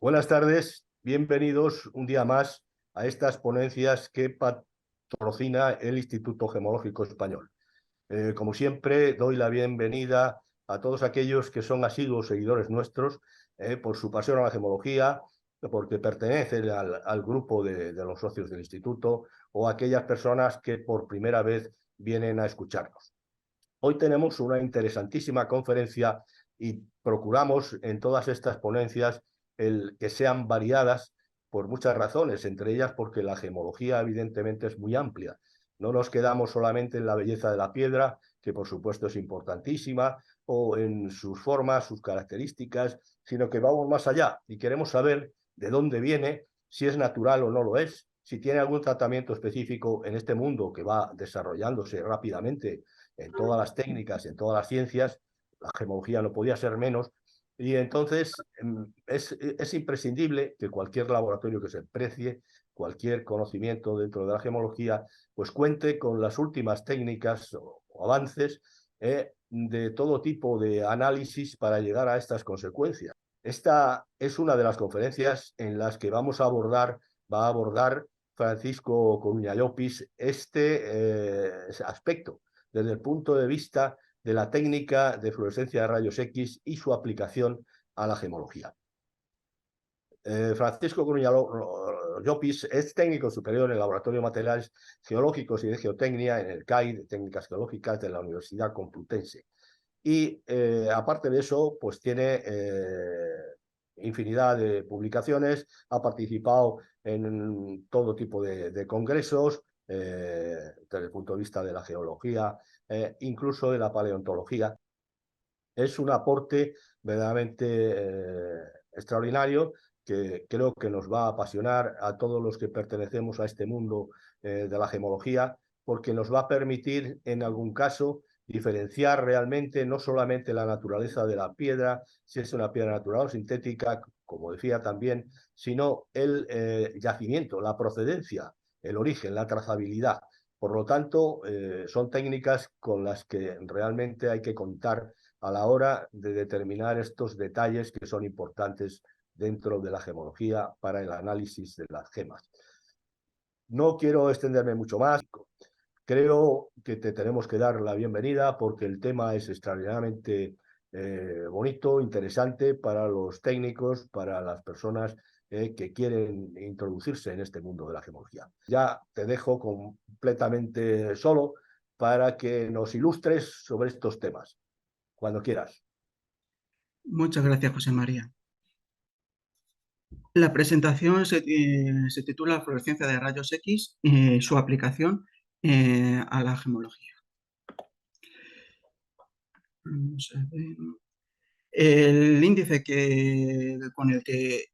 Buenas tardes, bienvenidos un día más a estas ponencias que patrocina el Instituto Gemológico Español. Como siempre, doy la bienvenida a todos aquellos que son asiduos seguidores nuestros por su pasión a la gemología, porque pertenecen al grupo de los socios del instituto, o a aquellas personas que por primera vez vienen a escucharnos. Hoy tenemos una interesantísima conferencia y procuramos en todas estas ponencias que sean variadas por muchas razones, entre ellas porque la gemología evidentemente es muy amplia. No nos quedamos solamente en la belleza de la piedra, que por supuesto es importantísima, o en sus formas, sus características, sino que vamos más allá y queremos saber de dónde viene, si es natural o no lo es, si tiene algún tratamiento específico en este mundo que va desarrollándose rápidamente en todas las técnicas, en todas las ciencias. La gemología no podía ser menos. Y entonces es imprescindible que cualquier laboratorio que se precie, cualquier conocimiento dentro de la gemología, pues cuente con las últimas técnicas o avances de todo tipo de análisis para llegar a estas consecuencias. Esta es una de las conferencias en las que va a abordar Francisco Coruña Llopis este aspecto desde el punto de vista de la técnica de fluorescencia de rayos X y su aplicación a la gemología. Francisco Coruña Llopis es técnico superior en el Laboratorio de Materiales Geológicos y de Geotecnia en el CAI de Técnicas Geológicas de la Universidad Complutense. Y aparte de eso, pues tiene infinidad de publicaciones, ha participado en todo tipo de congresos, desde el punto de vista de la geología, incluso de la paleontología. Es un aporte verdaderamente extraordinario que creo que nos va a apasionar a todos los que pertenecemos a este mundo de la gemología, porque nos va a permitir, en algún caso, diferenciar realmente no solamente la naturaleza de la piedra, si es una piedra natural o sintética, como decía también, sino el yacimiento, la procedencia, el origen, la trazabilidad. Por lo tanto, son técnicas con las que realmente hay que contar a la hora de determinar estos detalles que son importantes dentro de la gemología para el análisis de las gemas. No quiero extenderme mucho más. Creo que te tenemos que dar la bienvenida porque el tema es extraordinariamente bonito, interesante para los técnicos, para las personas que quieren introducirse en este mundo de la gemología. Ya te dejo completamente solo para que nos ilustres sobre estos temas, cuando quieras. Muchas gracias, José María. La presentación se titula Fluorescencia de rayos X, su aplicación a la gemología. Vamos a ver. El índice con el que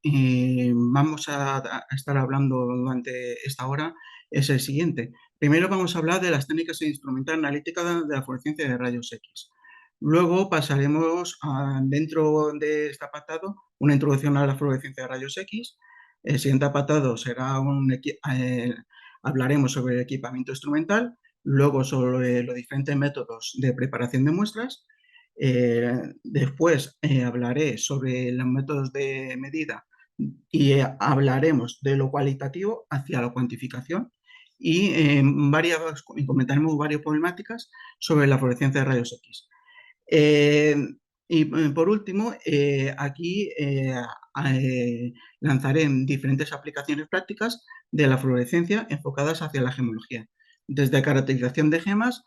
vamos a estar hablando durante esta hora es el siguiente. Primero vamos a hablar de las técnicas de instrumental analítica de la fluorescencia de rayos X. Luego pasaremos dentro de este apartado una introducción a la fluorescencia de rayos X. El siguiente apartado será hablaremos sobre el equipamiento instrumental, luego sobre los diferentes métodos de preparación de muestras. Después hablaré sobre los métodos de medida y hablaremos de lo cualitativo hacia la cuantificación y comentaremos varias problemáticas sobre la fluorescencia de rayos X. Y por último, aquí lanzaré diferentes aplicaciones prácticas de la fluorescencia enfocadas hacia la gemología, desde caracterización de gemas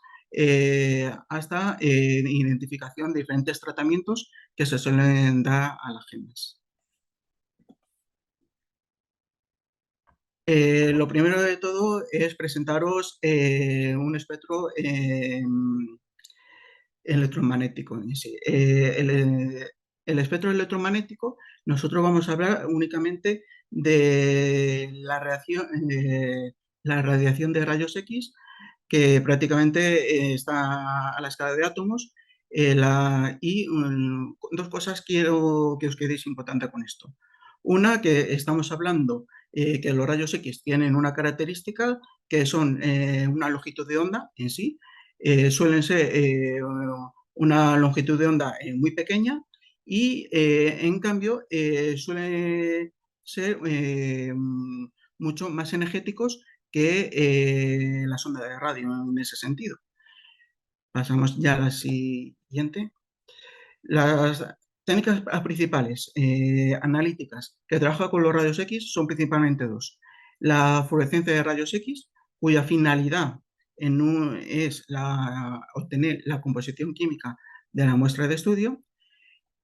hasta identificación de diferentes tratamientos que se suelen dar a las gemas. Lo primero de todo es presentaros un espectro electromagnético en sí. El espectro electromagnético, nosotros vamos a hablar únicamente de la radiación de rayos X, que prácticamente está a la escala de átomos. Dos cosas quiero que os quedéis importante con esto. Una, que estamos hablando que los rayos X tienen una característica que son una longitud de onda en sí, suelen ser una longitud de onda muy pequeña y en cambio suelen ser mucho más energéticos que las ondas de radio en ese sentido. Pasamos ya a la siguiente. Las técnicas principales analíticas que trabajan con los rayos X son principalmente dos. La fluorescencia de rayos X, cuya finalidad es obtener la composición química de la muestra de estudio,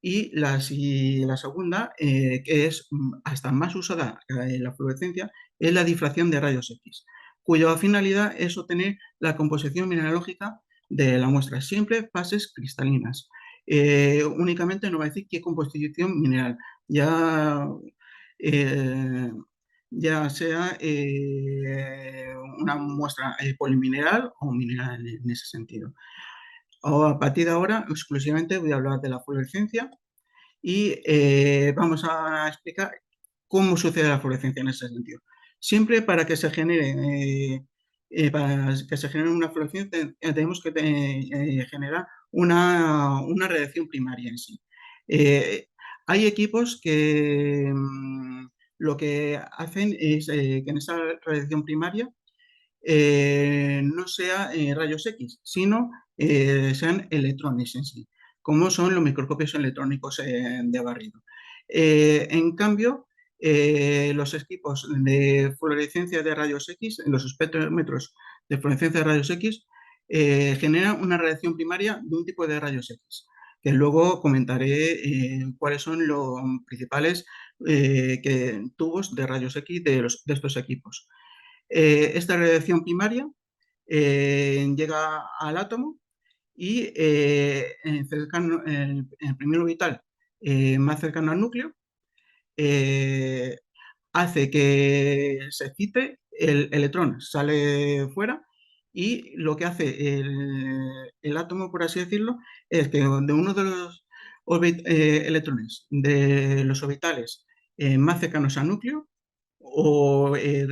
y la segunda, que es hasta más usada en la fluorescencia, es la difracción de rayos X, cuya finalidad es obtener la composición mineralógica de la muestra, siempre fases cristalinas. Únicamente no va a decir qué composición mineral, ya, eh, ya sea una muestra polimineral o mineral en ese sentido. A partir de ahora, exclusivamente voy a hablar de la fluorescencia y vamos a explicar cómo sucede la fluorescencia en ese sentido. Siempre para que se genere una fluorescencia tenemos que generar una radiación primaria en sí. Hay equipos que lo que hacen es que en esa radiación primaria no sea rayos X, sino sean electrones en sí, como son los microscopios electrónicos de barrido. En cambio, los equipos de fluorescencia de rayos X, los espectrómetros de fluorescencia de rayos X, generan una radiación primaria de un tipo de rayos X, que luego comentaré cuáles son los principales tubos de rayos X de estos equipos. Esta radiación primaria llega al átomo y en el primer orbital más cercano al núcleo eh, hace que se excite el electrón, sale fuera y lo que hace el átomo, por así decirlo, es que de uno de los electrones de los orbitales más cercanos al núcleo o el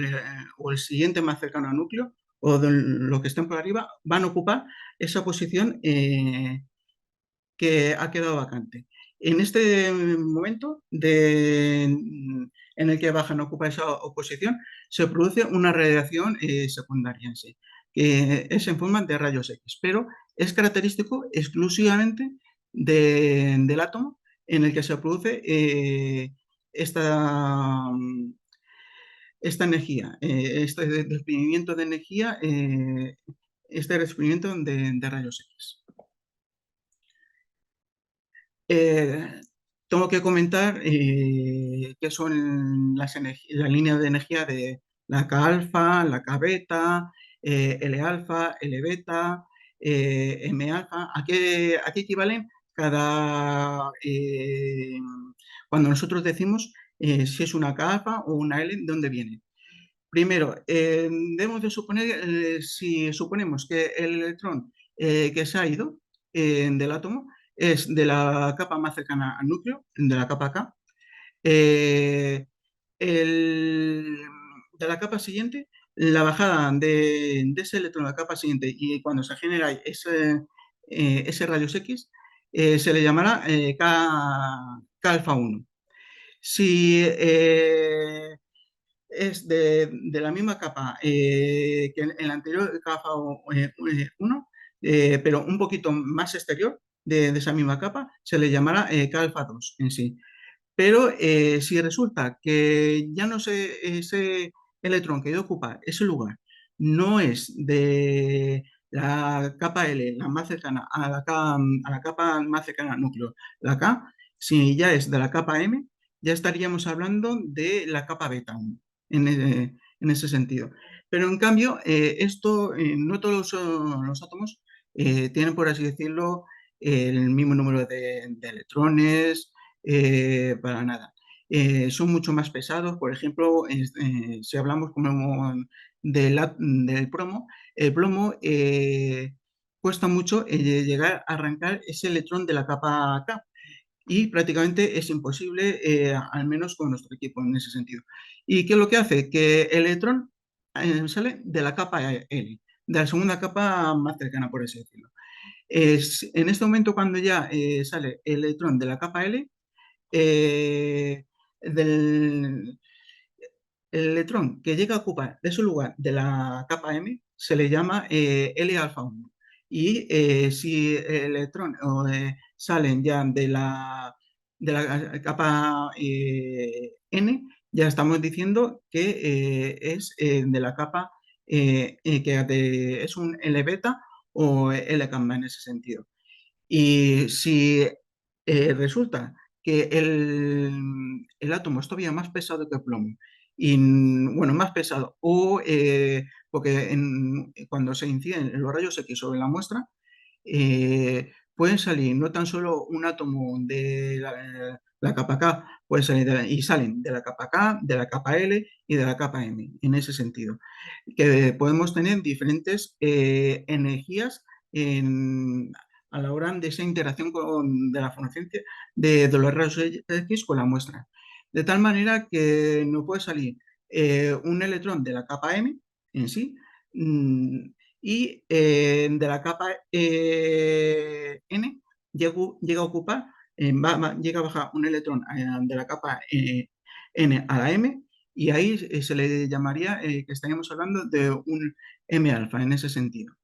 siguiente más cercano al núcleo o de los que estén por arriba van a ocupar esa posición que ha quedado vacante. En este momento en el que bajan ocupa esa posición, se produce una radiación secundaria en sí, que es en forma de rayos X, pero es característico exclusivamente del átomo en el que se produce esta, esta energía, este desprendimiento de energía, este desprendimiento de rayos X. Eh, Tengo que comentar qué son las líneas de energía de la K-alfa, la K-beta, L-alfa, L-beta, M-alfa. ¿A qué equivalen cuando nosotros decimos si es una K-alfa o una L, ¿de dónde viene? Primero, debemos de suponer, si suponemos que el electrón que se ha ido del átomo es de la capa más cercana al núcleo, de la capa K, eh, de la capa siguiente, la bajada de ese electrón a la capa siguiente y cuando se genera ese rayos X, se le llamará K alfa 1. Si es de la misma capa que en la anterior capa 1, pero un poquito más exterior de esa misma capa, se le llamará K alfa 2 en sí. Pero si resulta que ya no sé, ese electrón que ocupa ese lugar no es de la capa L, la más cercana a la capa más cercana al núcleo, la K, si ya es de la capa M, ya estaríamos hablando de la capa beta en ese sentido. Pero en cambio, no todos los átomos tienen, por así decirlo, el mismo número de electrones, para nada. Son mucho más pesados, por ejemplo, si hablamos como del plomo, el plomo cuesta mucho llegar a arrancar ese electrón de la capa K y prácticamente es imposible, al menos con nuestro equipo en ese sentido. ¿Y qué es lo que hace? Que el electrón sale de la capa L, de la segunda capa más cercana, por así decirlo. En este momento, cuando ya sale el electrón de la capa L, eh, del, el electrón que llega a ocupar de su lugar de la capa M se le llama L alfa 1. Y si el electrón salen ya de la capa N, ya estamos diciendo que es de la capa es un L beta o L gamma en ese sentido. Y si resulta que el átomo es todavía más pesado que el plomo, y bueno, más pesado, o porque cuando se inciden los rayos X sobre la muestra, pueden salir no tan solo un átomo de la capa K, pueden salir y salen de la capa K, de la capa L y de la capa M, en ese sentido. Que podemos tener diferentes energías a la hora de esa interacción de la fluorescencia de los rayos X con la muestra. De tal manera que no puede salir un electrón de la capa M en sí, y de la capa N llega a ocupar, llega a bajar un electrón de la capa N a la M, y ahí se le llamaría que estaríamos hablando de un M alfa en ese sentido.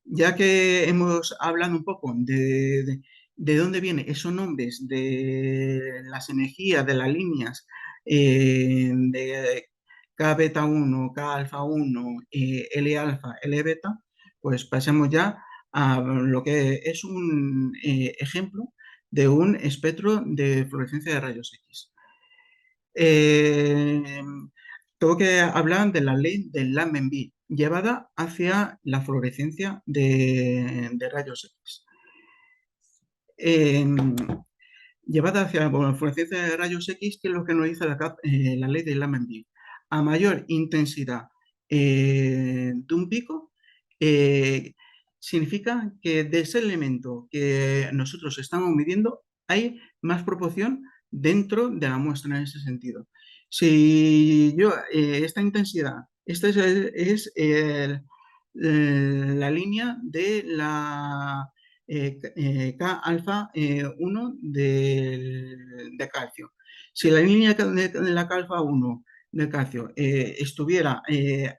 Ya que hemos hablado un poco de dónde vienen esos nombres de las energías de las líneas de K beta 1, K alfa 1, L alfa, L beta, pues pasemos ya a lo que es un ejemplo de un espectro de fluorescencia de rayos X. Eh, Tengo que hablar de la ley del Lambenby, llevada hacia la fluorescencia de rayos X. Eh, Llevada hacia la fluorescencia de rayos X, que es lo que nos dice la ley de Lambenby. A mayor intensidad de un pico, eh, significa que de ese elemento que nosotros estamos midiendo hay más proporción dentro de la muestra en ese sentido. Si yo, esta intensidad, esta es la línea de la K alfa 1 de calcio. Si la línea de la K alfa 1 del calcio estuviera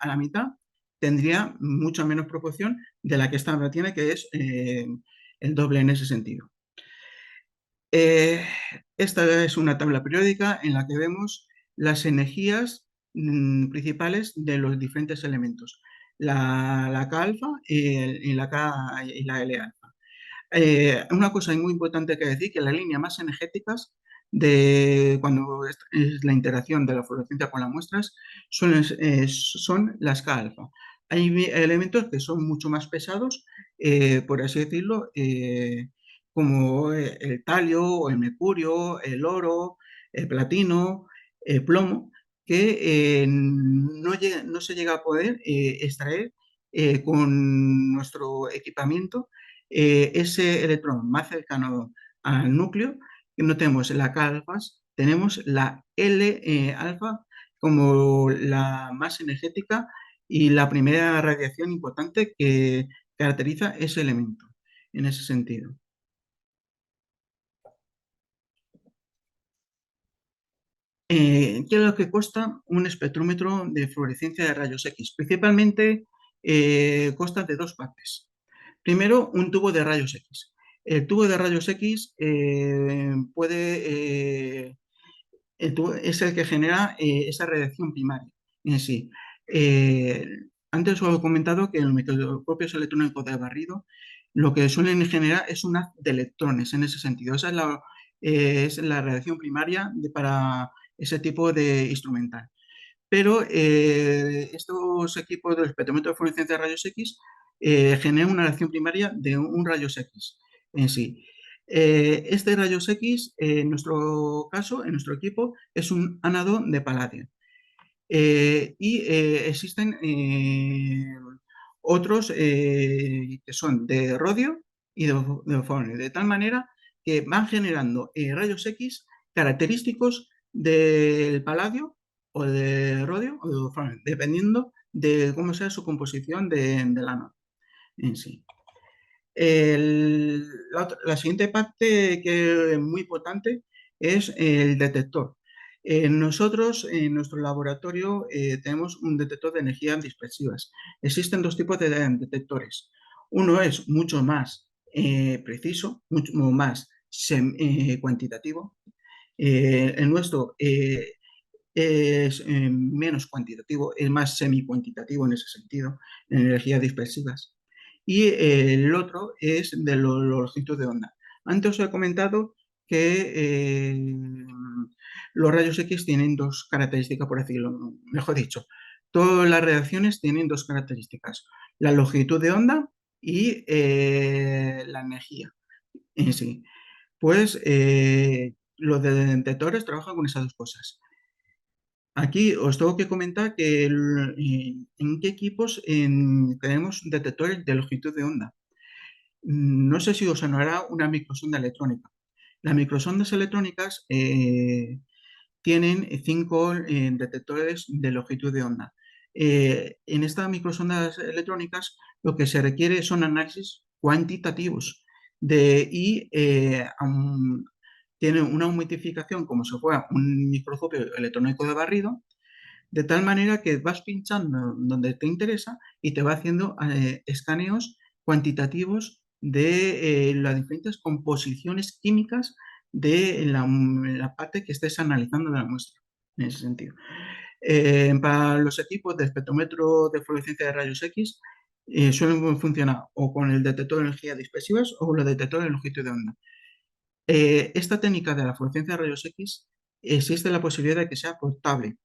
a la mitad, tendría mucha menos proporción de la que esta tiene, que es el doble en ese sentido. Esta es una tabla periódica en la que vemos las energías principales de los diferentes elementos. La K alfa y la K y la L alfa. Una cosa muy importante que decir, que las líneas más energéticas de cuando es la interacción de la fluorescencia con las muestras son las K alfa. Hay elementos que son mucho más pesados, por así decirlo, como el talio, o el mercurio, el oro, el platino, el plomo, que no se llega a poder extraer con nuestro equipamiento ese electrón más cercano al núcleo, que no tenemos la K alfas, tenemos la L alfa como la más energética y la primera radiación importante que caracteriza ese elemento en ese sentido. ¿Qué es lo que cuesta un espectrómetro de fluorescencia de rayos X? Principalmente consta de dos partes. Primero, un tubo de rayos X. El tubo de rayos X es el que genera esa radiación primaria en sí. Eh, Antes os he comentado que en los microscopios electrónicos de barrido lo que suelen generar es un haz de electrones en ese sentido. Esa es la radiación primaria para ese tipo de instrumental. Pero estos equipos del espectrómetro de fluorescencia de rayos X generan una radiación primaria de un rayos X en sí. Este rayos X, en nuestro caso, en nuestro equipo, es un ánodo de paladio. Existen otros que son de rodio y de ozono, de tal manera que van generando rayos X característicos del paladio o de rodio o de ozono, dependiendo de cómo sea su composición del ánodo en sí. La siguiente parte que es muy importante es el detector. Nosotros en nuestro laboratorio tenemos un detector de energías dispersivas. Existen dos tipos de detectores. Uno es mucho más preciso, mucho más cuantitativo. El nuestro es menos cuantitativo, es más semi-cuantitativo en ese sentido, en energías dispersivas. Y el otro es de los longitud de onda. Antes os he comentado que los rayos X tienen dos características, por decirlo, mejor dicho. Todas las reacciones tienen dos características, la longitud de onda y la energía en sí. Pues los detectores trabajan con esas dos cosas. Aquí os tengo que comentar que en qué equipos tenemos detectores de longitud de onda. No sé si os sonará una microsonda electrónica. Las microsondas electrónicas tienen cinco detectores de longitud de onda. En estas microsondas electrónicas lo que se requiere son análisis cuantitativos y tiene una humidificación como si fuera un microscopio electrónico de barrido, de tal manera que vas pinchando donde te interesa y te va haciendo escaneos cuantitativos de las diferentes composiciones químicas de la parte que estés analizando de la muestra, en ese sentido. Para los equipos de espectrómetro de fluorescencia de rayos X, suelen funcionar o con el detector de energías dispersivas o con el detector de longitud de onda. Esta técnica de la fluorescencia de rayos X existe la posibilidad de que sea portable.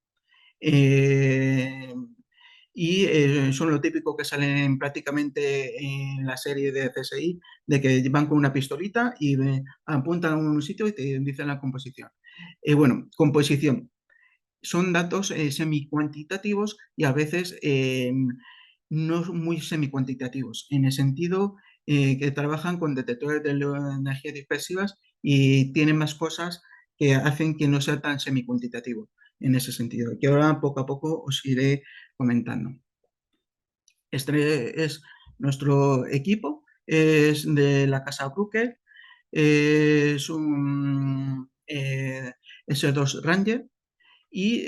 Eh, son lo típico que salen prácticamente en la serie de CSI, de que van con una pistolita y apuntan a un sitio y te dicen la composición. Bueno, composición. Son datos semi-cuantitativos y a veces no muy semi-cuantitativos, en el sentido que trabajan con detectores de energías dispersivas y tienen más cosas que hacen que no sea tan semi-cuantitativo en ese sentido, que ahora poco a poco os iré comentando. Este es nuestro equipo, es de la casa Bruker, es un S2 Ranger y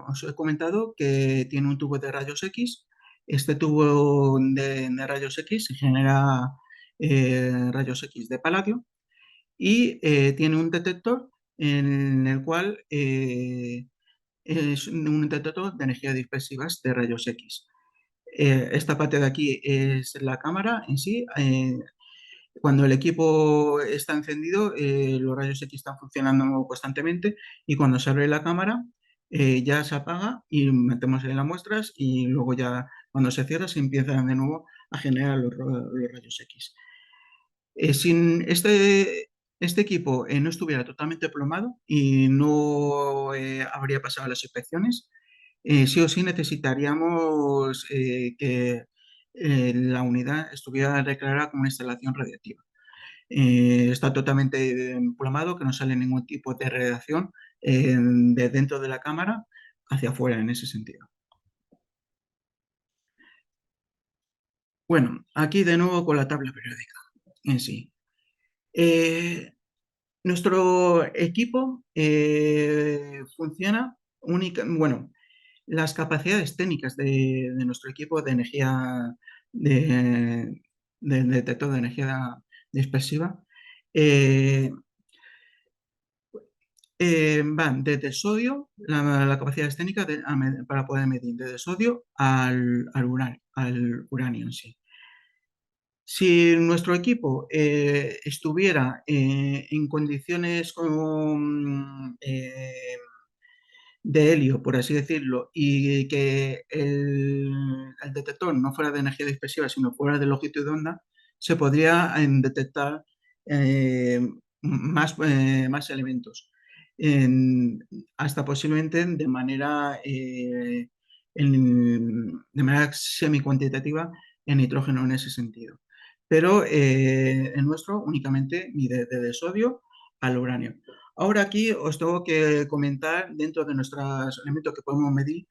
os he comentado que tiene un tubo de rayos X. Este tubo de rayos X genera rayos X de paladio y tiene un detector en el cual es un detector de energías dispersivas de rayos X. Esta parte de aquí es la cámara en sí. Cuando el equipo está encendido, los rayos X están funcionando constantemente y cuando se abre la cámara ya se apaga y metemos en las muestras y luego ya cuando se cierra se empiezan de nuevo a generar los rayos X. Sin este equipo no estuviera totalmente plomado y no habría pasado las inspecciones, sí o sí necesitaríamos que la unidad estuviera declarada como una instalación radiactiva. Está totalmente plomado, que no sale ningún tipo de radiación de dentro de la cámara hacia afuera en ese sentido. Bueno, aquí de nuevo con la tabla periódica en sí. Nuestro equipo funciona bueno, las capacidades técnicas de nuestro equipo de energía, de detector de energía dispersiva, eh, van desde sodio, la capacidad técnica para poder medir desde sodio al uranio en sí. Si nuestro equipo estuviera en condiciones de helio, por así decirlo, y que el detector no fuera de energía dispersiva, sino fuera de longitud de onda, se podría detectar eh, más elementos, hasta posiblemente de manera semi-cuantitativa en nitrógeno en ese sentido. Pero el nuestro únicamente mide de sodio al uranio. Ahora aquí os tengo que comentar dentro de nuestros elementos que podemos medir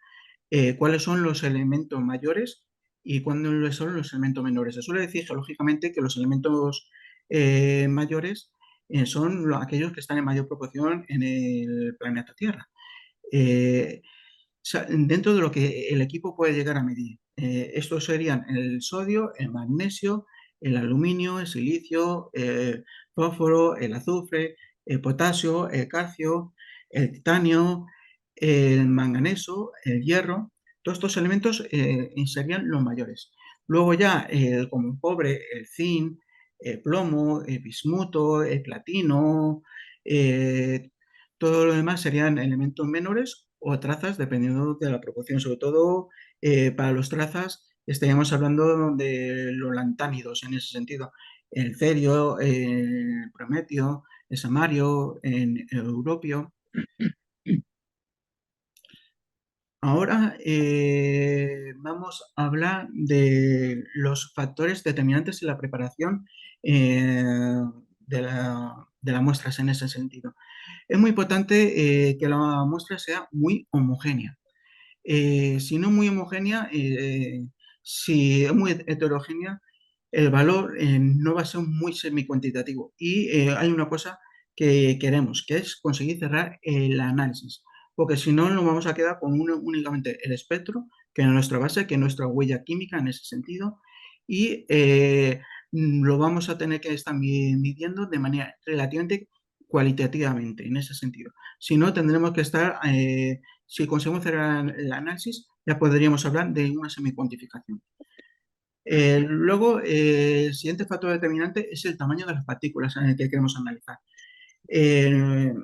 cuáles son los elementos mayores y cuáles son los elementos menores. Se suele decir geológicamente que los elementos mayores son aquellos que están en mayor proporción en el planeta Tierra. Eh, Dentro de lo que el equipo puede llegar a medir. Estos serían el sodio, el magnesio, el aluminio, el silicio, el fósforo, el azufre, el potasio, el calcio, el titanio, el manganeso, el hierro. Todos estos elementos serían los mayores. Luego ya, como el cobre, el zinc, el plomo, el bismuto, el platino, eh, todo lo demás serían elementos menores o trazas, dependiendo de la proporción. Sobre todo, para los trazas estaríamos hablando de los lantánidos en ese sentido. El cerio, el prometio, el samario, el europio. Ahora vamos a hablar de los factores determinantes en la preparación eh, de las muestras en ese sentido. Es muy importante que la muestra sea muy homogénea. Si no muy homogénea, si es muy heterogénea, el valor no va a ser muy semi-cuantitativo. Y hay una cosa que queremos, que es conseguir cerrar el análisis, porque si no, nos vamos a quedar con únicamente el espectro, que es nuestra base, que es nuestra huella química en ese sentido, y lo vamos a tener que estar midiendo de manera relativamente cualitativamente en ese sentido. Si no, tendremos que estar si conseguimos cerrar el análisis, ya podríamos hablar de una semi-cuantificación. Luego, el siguiente factor determinante es el tamaño de las partículas en el que queremos analizar. Eh,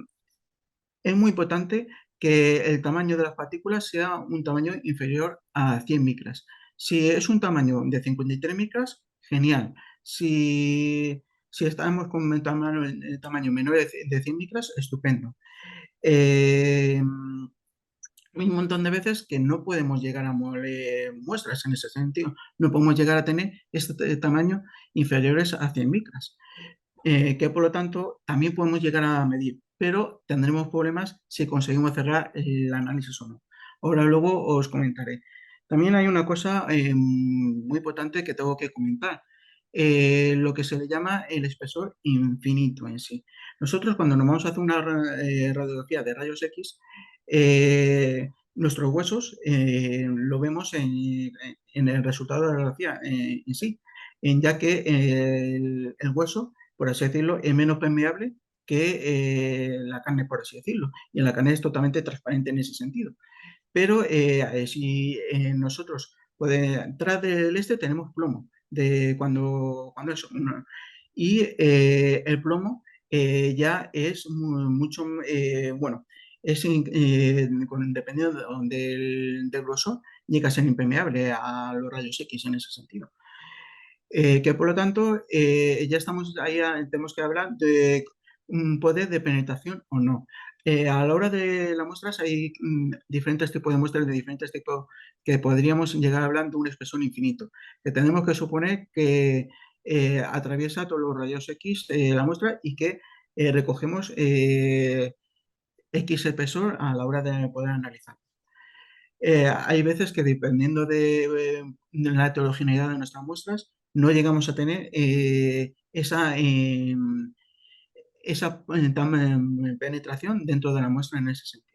es muy importante que el tamaño de las partículas sea un tamaño inferior a 100 micras. Si es un tamaño de 53 micras, genial. Si estamos con un tamaño menor de 100 micras, estupendo. Eh, Hay un montón de veces que no podemos llegar a moler muestras en ese sentido. No podemos llegar a tener este tamaño inferiores a 100 micras, que por lo tanto también podemos llegar a medir, pero tendremos problemas si conseguimos cerrar el análisis o no. Ahora luego os comentaré. También hay una cosa muy importante que tengo que comentar. Lo que se le llama el espesor infinito en sí. Nosotros cuando nos vamos a hacer una radiografía de rayos X, nuestros huesos lo vemos en el resultado de la radiografía en sí, ya que el hueso, por así decirlo, es menos permeable que la carne, por así decirlo. Y en la carne es totalmente transparente en ese sentido. Pero si nosotros, pues, detrás del este tenemos plomo, de cuando es y el plomo ya es mucho, bueno, dependiendo del grosor, llega a ser impermeable a los rayos X en ese sentido. Que por lo tanto ya estamos ahí, tenemos que hablar de un poder de penetración o no. A la hora de las muestras hay diferentes tipos de muestras de diferentes tipos que podríamos llegar a hablar de un espesor infinito, que tenemos que suponer que atraviesa todos los rayos X la muestra y que recogemos X espesor a la hora de poder analizar. Hay veces que dependiendo de la heterogeneidad de nuestras muestras, no llegamos a tener esa penetración dentro de la muestra en ese sentido.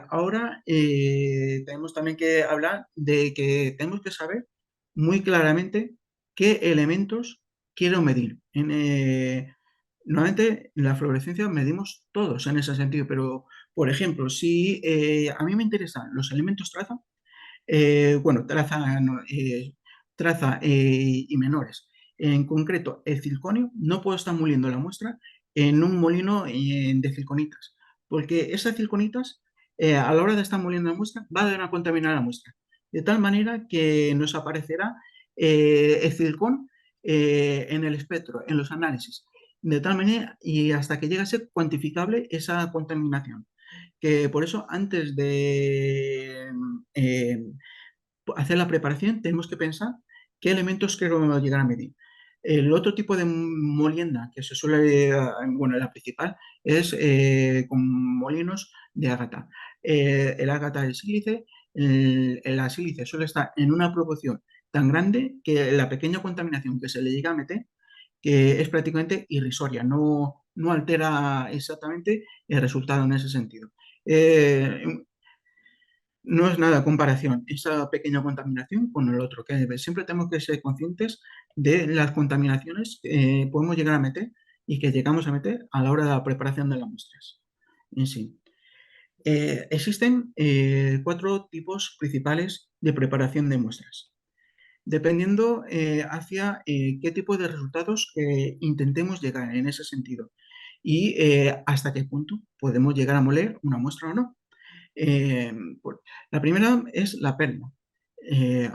Ahora tenemos también que hablar de que tenemos que saber muy claramente qué elementos quiero medir. Normalmente en la fluorescencia medimos todos en ese sentido, pero por ejemplo, si a mí me interesan los elementos traza, bueno, traza, no, traza y menores. En concreto, el circonio, no puedo estar moliendo la muestra en un molino de circonitas, porque esas circonitas, a la hora de estar moliendo la muestra, van a contaminar la muestra, de tal manera que nos aparecerá el circón en el espectro, en los análisis, de tal manera y hasta que llegue a ser cuantificable esa contaminación. Que por eso, antes de hacer la preparación, tenemos que pensar qué elementos quiero llegar a medir. El otro tipo de molienda que se suele, bueno, la principal es con molinos de ágata. El ágata es sílice la sílice suele estar en una proporción tan grande que la pequeña contaminación que se le llega a meter, que es prácticamente irrisoria, no altera exactamente el resultado en ese sentido. No es nada comparación esa pequeña contaminación con el otro, que siempre tenemos que ser conscientes de las contaminaciones que podemos llegar a meter y que llegamos a meter a la hora de la preparación de las muestras en sí. Existen 4 tipos principales de preparación de muestras, dependiendo hacia qué tipo de resultados intentemos llegar en ese sentido y hasta qué punto podemos llegar a moler una muestra o no. Eh, por- la primera es la perla.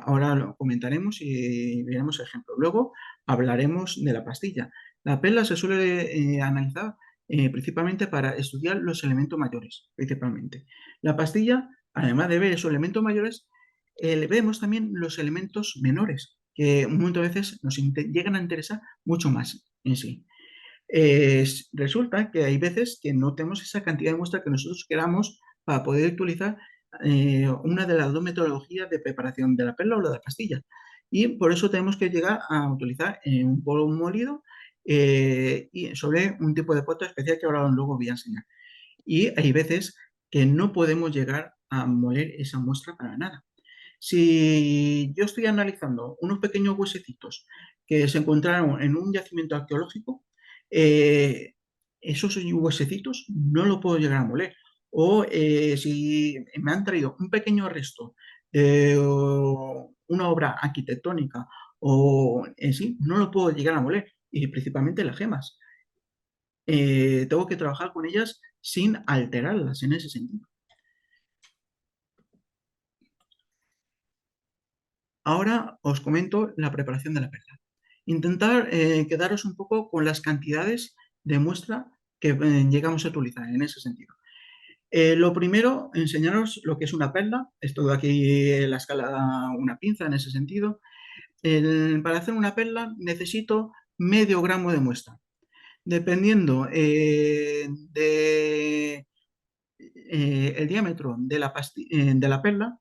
Ahora lo comentaremos y veremos ejemplos. Luego hablaremos de la pastilla. La perla se suele analizar principalmente para estudiar los elementos mayores, principalmente. La pastilla, además de ver esos elementos mayores, vemos también los elementos menores, que un montón de veces nos llegan a interesar mucho más en sí. Resulta que hay veces que no tenemos esa cantidad de muestra que nosotros queramos para poder utilizar una de las 2 metodologías de preparación de la perla o la de la pastilla. Y por eso tenemos que llegar a utilizar un polvo molido y sobre un tipo de pota especial que ahora luego voy a enseñar. Y hay veces que no podemos llegar a moler esa muestra para nada. Si yo estoy analizando unos pequeños huesecitos que se encontraron en un yacimiento arqueológico, eh, esos huesecitos no lo puedo llegar a moler. O si me han traído un pequeño resto de una obra arquitectónica o en sí, no lo puedo llegar a moler. Y principalmente las gemas. Tengo que trabajar con ellas sin alterarlas en ese sentido. Ahora os comento la preparación de la perla. Intentar quedaros un poco con las cantidades de muestra que llegamos a utilizar en ese sentido. Lo primero, enseñaros lo que es una perla. Esto de aquí la escala, una pinza en ese sentido. Para hacer una perla necesito medio gramo de muestra. Dependiendo de el diámetro de de la perla,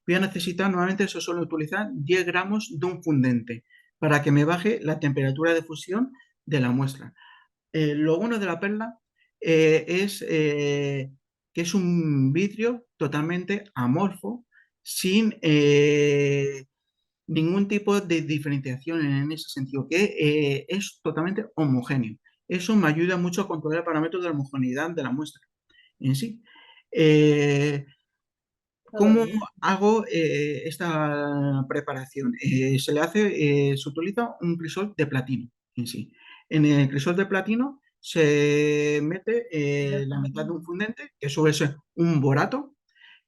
voy a necesitar, nuevamente se suele utilizar 10 gramos de un fundente para que me baje la temperatura de fusión de la muestra. Lo bueno de la perla es que es un vidrio totalmente amorfo, sin ningún tipo de diferenciación en ese sentido, que es totalmente homogéneo. Eso me ayuda mucho a controlar parámetros de la homogeneidad de la muestra en sí. Eh, ¿Cómo hago esta preparación? Se utiliza un crisol de platino en sí. En el crisol de platino se mete la mitad de un fundente, que suele ser un borato,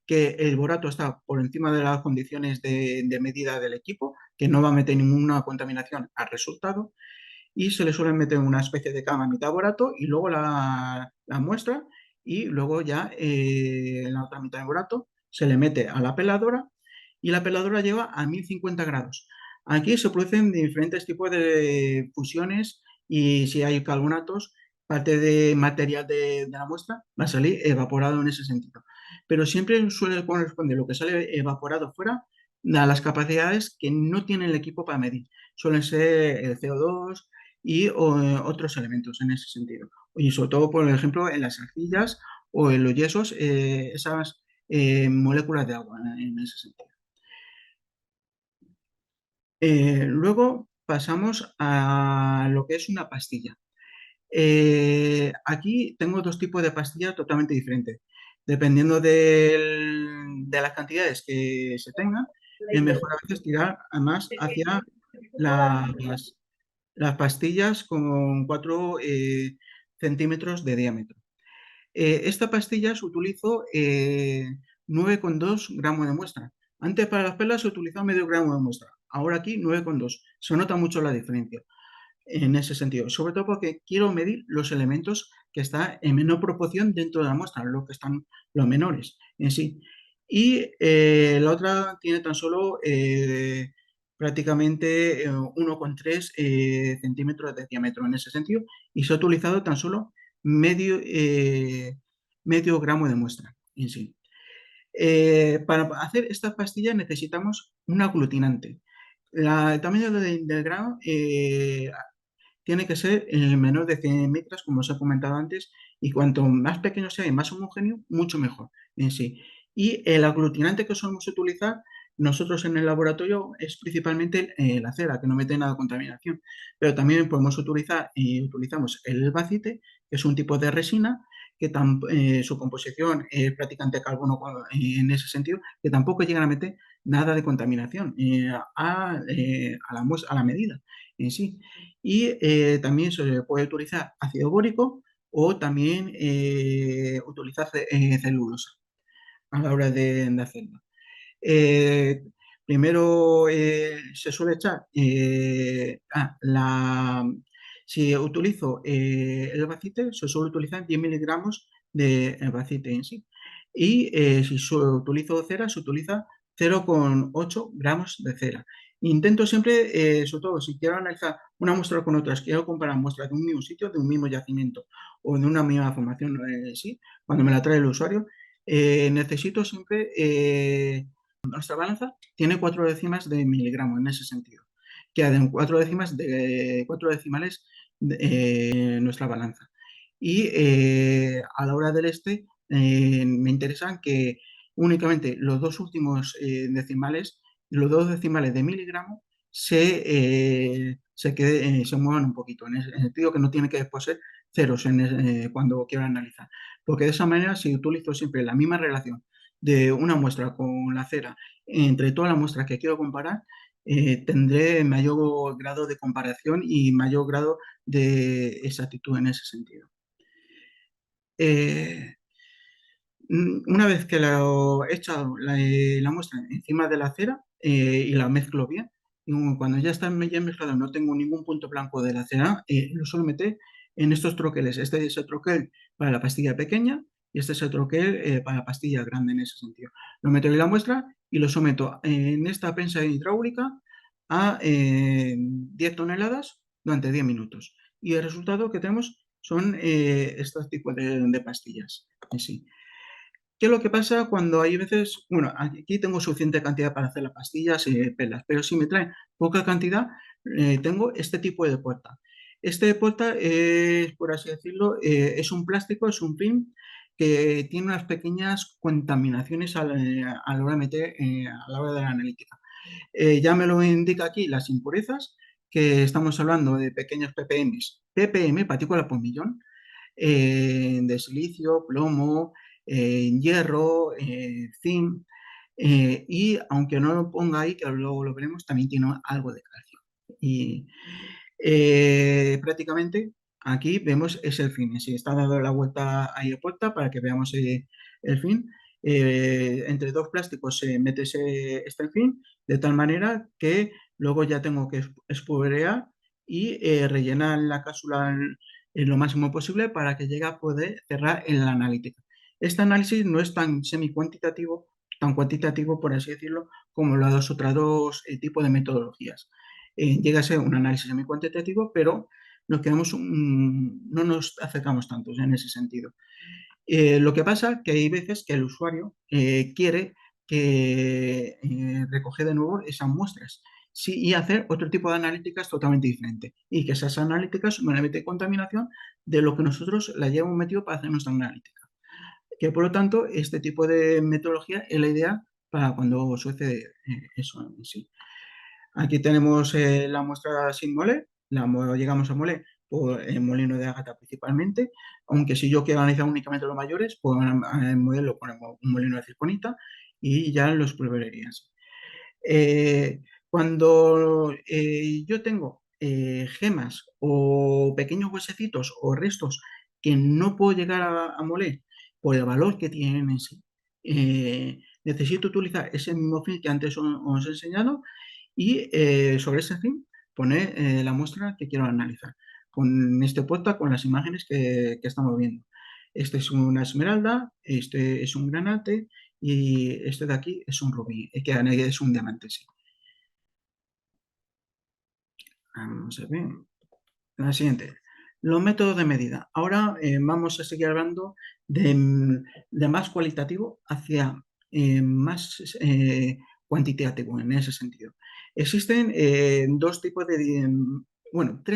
que el borato está por encima de las condiciones de medida del equipo, que no va a meter ninguna contaminación al resultado, y se le suele meter una especie de cama a mitad borato y luego la muestra y luego ya en la otra mitad de borato se le mete a la peladora y la peladora lleva a 1050 grados. Aquí se producen diferentes tipos de fusiones y si hay carbonatos, parte de material de la muestra va a salir evaporado en ese sentido. Pero siempre suele corresponder lo que sale evaporado fuera a las capacidades que no tiene el equipo para medir. Suelen ser el CO2, otros elementos en ese sentido. Y sobre todo, por ejemplo, en las arcillas o en los yesos, esas moléculas de agua en ese sentido. Luego pasamos a lo que es una pastilla. Aquí tengo 2 tipos de pastillas totalmente diferentes. Dependiendo de las cantidades que se tengan, es mejor a veces tirar más hacia las, las pastillas con 4 centímetros de diámetro. Esta pastilla se utilizó 9,2 gramos de muestra. Antes para las perlas se utilizaba medio gramo de muestra. Ahora aquí 9,2. Se nota mucho la diferencia en ese sentido. Sobre todo porque quiero medir los elementos que están en menor proporción dentro de la muestra, lo que están los menores en sí. Y la otra tiene tan solo prácticamente 1,3 centímetros de diámetro en ese sentido y se ha utilizado tan solo medio gramo de muestra en sí. Para hacer esta pastilla necesitamos un aglutinante. El tamaño del grano tiene que ser menor de 100 micras, como os he comentado antes, y cuanto más pequeño sea y más homogéneo, mucho mejor en sí. Y el aglutinante que solemos utilizar nosotros en el laboratorio es principalmente la cera, que no mete nada de contaminación, pero también podemos utilizar y utilizamos el bacite, que es un tipo de resina que su composición es prácticamente carbono en ese sentido, que tampoco llegan a meter nada de contaminación a la medida en sí. Y también se puede utilizar ácido bórico o también utilizar celulosa a la hora de hacerlo. Eh, Primero se suele echar si utilizo el bacite, se suele utilizar 10 miligramos de bacite en sí. Y si utilizo cera, se utiliza 0,8 gramos de cera. Intento siempre, sobre todo si quiero analizar una muestra con otras, quiero comparar muestras de un mismo sitio, de un mismo yacimiento o de una misma formación, sí, cuando me la trae el usuario, necesito siempre nuestra balanza tiene 4 décimas de miligramo en ese sentido. Quedan 4 decimales nuestra balanza. Y a la hora del me interesan que únicamente los dos últimos decimales, los 2 decimales de miligramo, se muevan un poquito, en el sentido que no tiene que después ser ceros cuando quiero analizar. Porque de esa manera, si utilizo siempre la misma relación de una muestra con la cera entre todas las muestras que quiero comparar, tendré mayor grado de comparación y mayor grado de exactitud en ese sentido. Eh, una vez que lo he echado la muestra encima de la cera y la mezclo bien, y cuando ya está bien mezclado, no tengo ningún punto blanco de la cera, lo suelo meter en estos troqueles. Este es el troquel para la pastilla pequeña y este es el troquel para la pastilla grande en ese sentido. Lo meto en la muestra y lo someto en esta prensa hidráulica a 10 toneladas durante 10 minutos. Y el resultado que tenemos son estos tipos de pastillas en sí. ¿Qué es lo que pasa cuando hay veces, bueno, aquí tengo suficiente cantidad para hacer las pastillas y pelas, pero si me traen poca cantidad, tengo este tipo de puerta. Este puerta es, por así decirlo, es un plástico, es un film que tiene unas pequeñas contaminaciones a la hora de meter, a la hora de la analítica. Ya me lo indica aquí las impurezas, que estamos hablando de pequeños ppm, partículas por millón, de silicio, plomo, hierro, zinc, y aunque no lo ponga ahí, que luego lo veremos, también tiene algo de calcio. Y prácticamente aquí vemos es el fin. Si está dando la vuelta ahí de puerta para que veamos el fin. Entre dos plásticos se mete este fin de tal manera que luego ya tengo que espolvorear y rellenar la cápsula en lo máximo posible para que llegue a poder cerrar en la analítica. Este análisis no es tan semi-cuantitativo, tan cuantitativo, por así decirlo, como los otros dos tipos de metodologías. Llega a ser un análisis semi-cuantitativo, pero no nos acercamos tanto en ese sentido. Lo que pasa es que hay veces que el usuario quiere recoger de nuevo esas muestras y hacer otro tipo de analíticas totalmente diferente. Y que esas analíticas van a meter contaminación de lo que nosotros la llevamos metido para hacer nuestra analítica. Que por lo tanto, este tipo de metodología es la idea para cuando sucede eso en sí. Aquí tenemos la muestra sin moler, llegamos a moler por el molino de Ágata principalmente, aunque si yo quiero analizar únicamente los mayores, puedo molerlo con un molino de circonita y ya los prueberías. Cuando yo tengo gemas o pequeños huesecitos o restos que no puedo llegar a moler por el valor que tienen en sí, necesito utilizar ese mismo film que antes os he enseñado y sobre ese film poner la muestra que quiero analizar con este puerta, con las imágenes que estamos viendo. Este es una esmeralda, este es un granate y este de aquí es un rubí, que es un diamante, sí. Vamos a ver. La siguiente. Los métodos de medida. Ahora vamos a seguir hablando de más cualitativo hacia más cuantitativo en ese sentido. Existen tres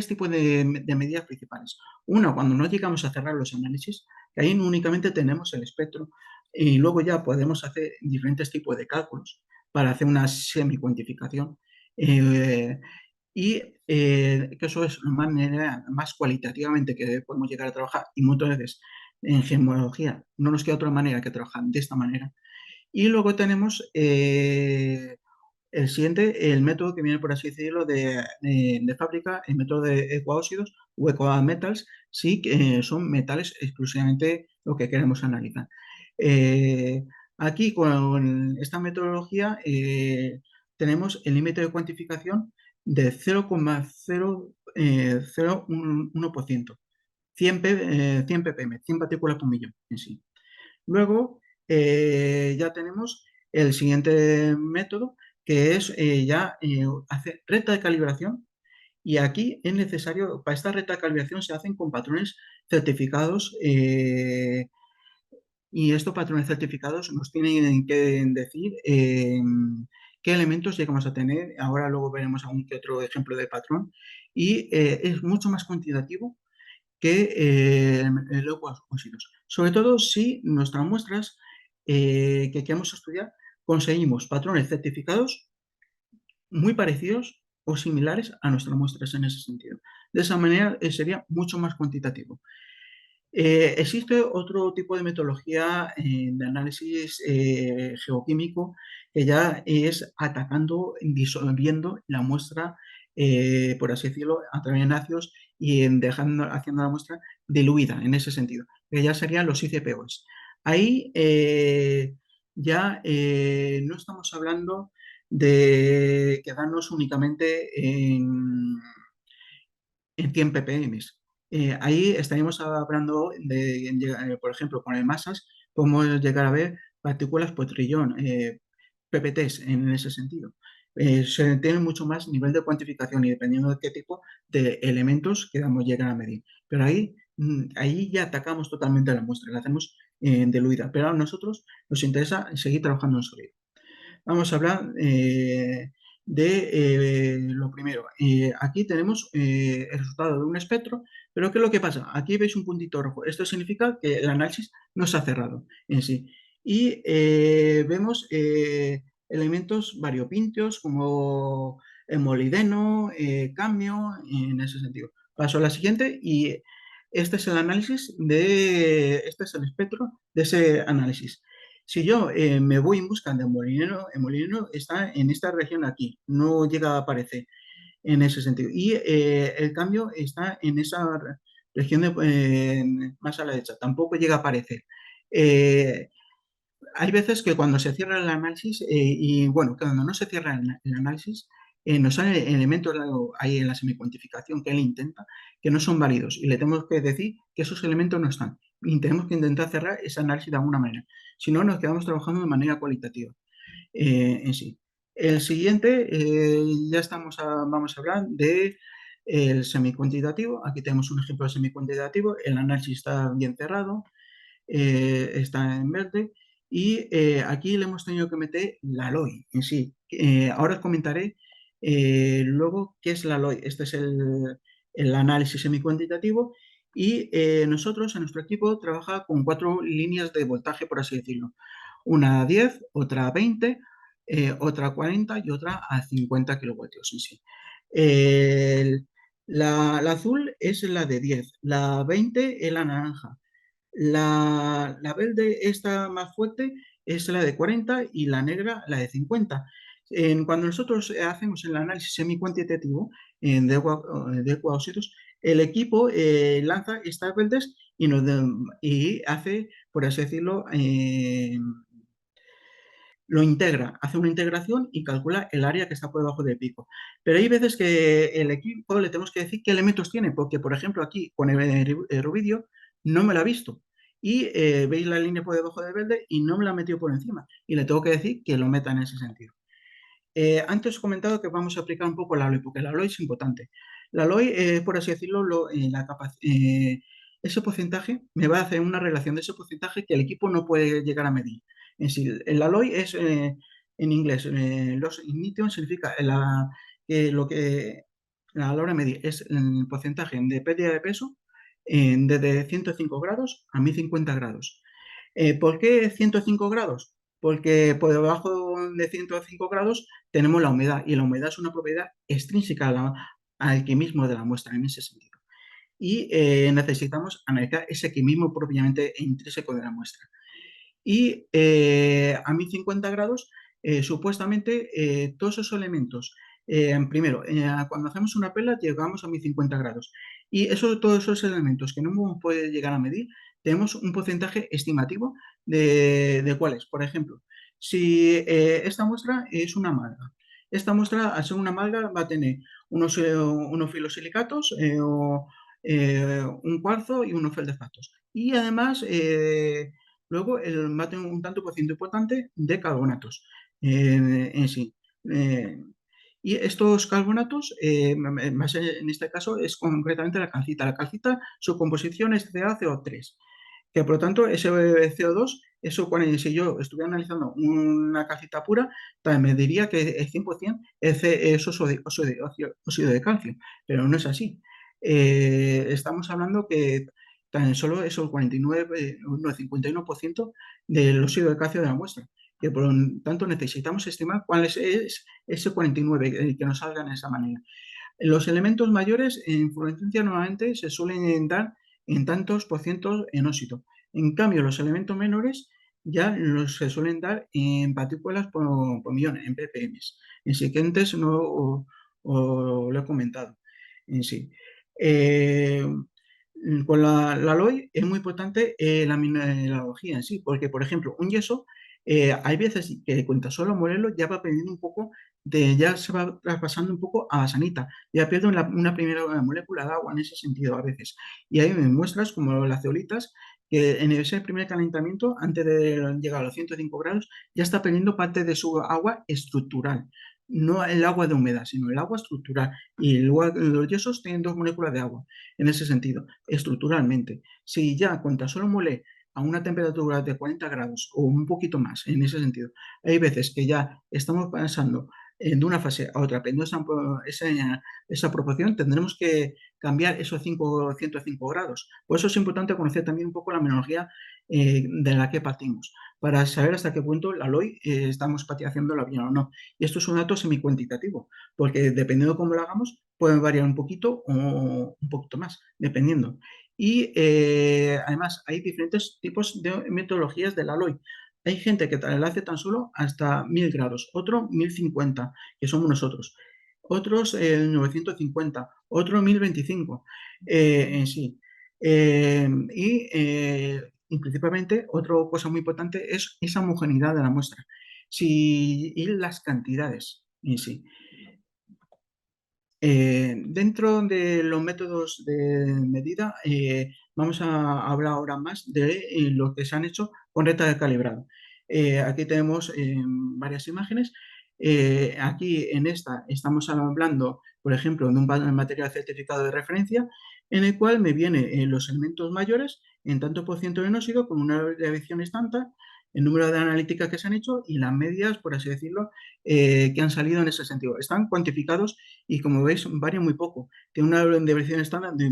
tipos de medidas principales. Una, cuando no llegamos a cerrar los análisis, que ahí únicamente tenemos el espectro y luego ya podemos hacer diferentes tipos de cálculos para hacer una semi-cuantificación. Que eso es una manera más cualitativamente que podemos llegar a trabajar y muchas veces en gemología no nos queda otra manera que trabajar de esta manera. Y luego tenemos el siguiente, el método que viene, por así decirlo, de fábrica, el método de ecoóxidos o ecometals, sí que son metales exclusivamente lo que queremos analizar. Aquí con esta metodología tenemos el límite de cuantificación de 0,001%, 100 ppm, 100 partículas por millón en sí. Luego ya tenemos el siguiente método, que es hacer recta de calibración. Y aquí es necesario, para esta recta de calibración se hacen con patrones certificados y estos patrones certificados nos tienen que decir qué elementos llegamos a tener. Ahora luego veremos algún que otro ejemplo de patrón. Y es mucho más cuantitativo que el óxidos. Sobre todo si nuestras muestras que queremos estudiar conseguimos patrones certificados muy parecidos o similares a nuestras muestras en ese sentido. De esa manera sería mucho más cuantitativo. Existe otro tipo de metodología de análisis geoquímico que ya es atacando, disolviendo la muestra, por así decirlo, a través de ácidos y haciendo la muestra diluida en ese sentido, que ya serían los ICPOs. Ahí no estamos hablando de quedarnos únicamente en 100 ppm. Ahí estaríamos hablando por ejemplo, con el masas, podemos llegar a ver partículas por trillón, PPTs en ese sentido. Se tiene mucho más nivel de cuantificación y dependiendo de qué tipo de elementos queramos llegar a medir. Pero ahí ya atacamos totalmente la muestra, la hacemos diluida. Pero a nosotros nos interesa seguir trabajando en sólido. Vamos a hablar de lo primero. Aquí tenemos el resultado de un espectro, pero ¿qué es lo que pasa? Aquí veis un puntito rojo. Esto significa que el análisis no se ha cerrado en sí. Y vemos elementos variopintos como el molibdeno, cadmio, en ese sentido. Paso a la siguiente y este es este es el espectro de ese análisis. Si yo me voy en busca de Molinero, el Molinero está en esta región aquí, no llega a aparecer en ese sentido. Y el cambio está en esa región más a la derecha, tampoco llega a aparecer. Hay veces que cuando se cierra el análisis, y bueno, cuando no se cierra el análisis, nos salen elementos ahí en la semicuantificación que él intenta, que no son válidos. Y le tenemos que decir que esos elementos no están. Y tenemos que intentar cerrar ese análisis de alguna manera. Si no, nos quedamos trabajando de manera cualitativa en sí. El siguiente, vamos a hablar de el semicuantitativo. Aquí tenemos un ejemplo de semicuantitativo. El análisis está bien cerrado, está en verde. Y aquí le hemos tenido que meter la LOI en sí. Ahora os comentaré luego qué es la LOI. Este es el análisis semicuantitativo. Y nosotros, en nuestro equipo, trabaja con 4 líneas de voltaje, por así decirlo. Una a 10, otra a 20, otra a 40 y otra a 50 kilovoltios en sí. La azul es la de 10, la 20 es la naranja, la verde, esta más fuerte, es la de 40 y la negra la de 50. Cuando nosotros hacemos el análisis semi-cuantitativo de ecoóxidos, el equipo lanza estas verdes y hace, por así decirlo, lo integra, hace una integración y calcula el área que está por debajo del pico. Pero hay veces que el equipo le tenemos que decir qué elementos tiene, porque por ejemplo aquí con el rubidio no me la ha visto. Y veis la línea por debajo del verde y no me la ha metido por encima. Y le tengo que decir que lo meta en ese sentido. Antes he comentado que vamos a aplicar un poco la LOI, porque la LOI es importante. La LOI, por así decirlo, ese porcentaje me va a hacer una relación de ese porcentaje que el equipo no puede llegar a medir. En sí, el alloy es, en inglés, loss ignition significa lo que a la hora de medir es el porcentaje de pérdida de peso desde 105 grados a 1050 grados. ¿Por qué 105 grados? Porque por debajo de 105 grados tenemos la humedad y la humedad es una propiedad extrínseca al químico de la muestra en ese sentido. Y necesitamos analizar ese químico propiamente intrínseco de la muestra. Y a 1050 grados, supuestamente, todos esos elementos, primero, cuando hacemos una pela llegamos a 1050 grados. Y todos esos elementos que no hemos podido llegar a medir, tenemos un porcentaje estimativo de cuáles. Por ejemplo, si esta muestra es una amalga, esta muestra, al ser una amalga, va a tener unos filosilicatos, un cuarzo y unos feldespatos. Y además, luego, el mate un tanto por ciento importante de carbonatos en sí. Eh, y estos carbonatos, más en este caso, es concretamente la calcita. La calcita, su composición es CaCO3, que por lo tanto ese CO2, eso si yo estuviera analizando una calcita pura, también me diría que el 100% es óxido de calcio, pero no es así. Estamos hablando que tan solo es el 49, no, el 51% del óxido de calcio de la muestra, que por lo tanto necesitamos estimar cuál es ese 49, que nos salga de esa manera. Los elementos mayores en fluorescencia normalmente se suelen dar en tantos por cientos en óxido. En cambio, los elementos menores ya se suelen dar en partículas por millón, en ppm. En sí que antes no lo he comentado en sí. Eh, con la LOI es muy importante la mineralogía en sí, porque, por ejemplo, un yeso, hay veces que con tan solo molerlo ya va perdiendo un poco ya se va traspasando un poco a basanita, ya pierde una primera molécula de agua en ese sentido a veces. Y hay muestras como las zeolitas, que en ese primer calentamiento, antes de llegar a los 105 grados, ya está perdiendo parte de su agua estructural. No el agua de humedad, sino el agua estructural. Y los yesos tienen dos moléculas de agua en ese sentido, estructuralmente. Si ya con tan solo mole a una temperatura de 40 grados o un poquito más, en ese sentido, hay veces que ya estamos pasando de una fase a otra, perdiendo esa proporción, tendremos que cambiar esos 105 grados. Por eso es importante conocer también un poco la menología de la que partimos, para saber hasta qué punto la LOI estamos haciéndola bien o no. Y esto es un dato semicuantitativo, porque dependiendo de cómo lo hagamos, puede variar un poquito o un poquito más, dependiendo. Y además hay diferentes tipos de metodologías de la LOI. Hay gente que la hace tan solo hasta 1000 grados, otro 1050, que somos nosotros, otros 950, otro 1025 en sí. Y principalmente, otra cosa muy importante es esa homogeneidad de la muestra y las cantidades en sí. Dentro de los métodos de medida, vamos a hablar ahora más de lo que se han hecho con reta de calibrado. Aquí tenemos varias imágenes. Aquí en esta estamos hablando, por ejemplo, de un material certificado de referencia en el cual me vienen los elementos mayores en tanto por ciento de óxido con una desviación estándar, el número de analíticas que se han hecho y las medias, por así decirlo, que han salido en ese sentido. Están cuantificados y como veis varía muy poco. Tiene una desviación estándar de,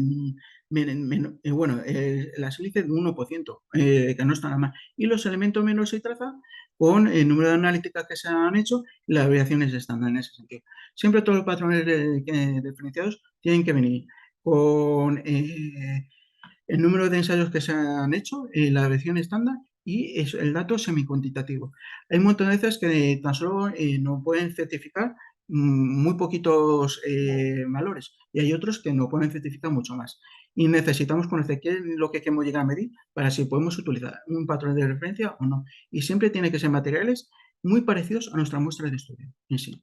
la sílice de 1%, que no está nada mal. Y los elementos menos se traza con el número de analíticas que se han hecho y las variaciones estándar en ese sentido. Siempre todos los patrones diferenciados tienen que venir con el número de ensayos que se han hecho, la versión estándar y el dato semicuantitativo. Hay un montón de veces que tan solo no pueden certificar muy poquitos valores y hay otros que no pueden certificar mucho más. Y necesitamos conocer qué es lo que queremos llegar a medir para si podemos utilizar un patrón de referencia o no. Y siempre tiene que ser materiales muy parecidos a nuestra muestra de estudio en sí.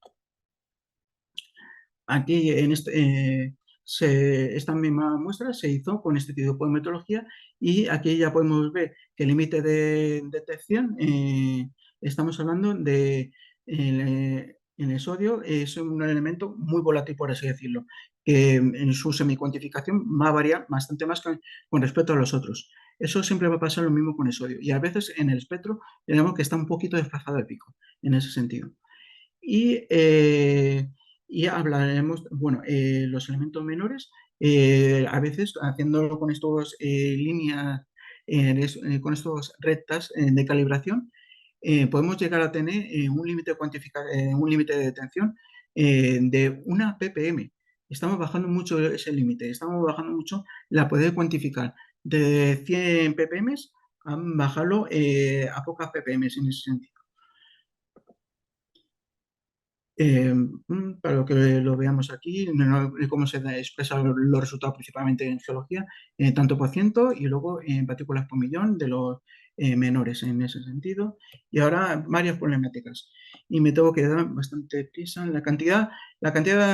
Aquí en esta misma muestra se hizo con este tipo de metodología y aquí ya podemos ver que el límite de detección, estamos hablando de en el sodio, es un elemento muy volátil, por así decirlo, que en su semicuantificación va a variar bastante más con respecto a los otros. Eso siempre va a pasar lo mismo con el sodio. Y a veces en el espectro tenemos que está un poquito desplazado el pico, en ese sentido. Y, y hablaremos, bueno, los elementos menores, a veces haciéndolo con estos líneas, con estos rectas de calibración, podemos llegar a tener un límite de detención de una ppm. Estamos bajando mucho ese límite, estamos bajando mucho la poder cuantificar de 100 ppm a bajarlo a pocas ppm en ese sentido. Para que lo veamos aquí, cómo se expresan los resultados principalmente en geología, tanto por ciento y luego en partículas por millón de los menores en ese sentido. Y ahora varias problemáticas. Y me tengo que dar bastante prisa. La cantidad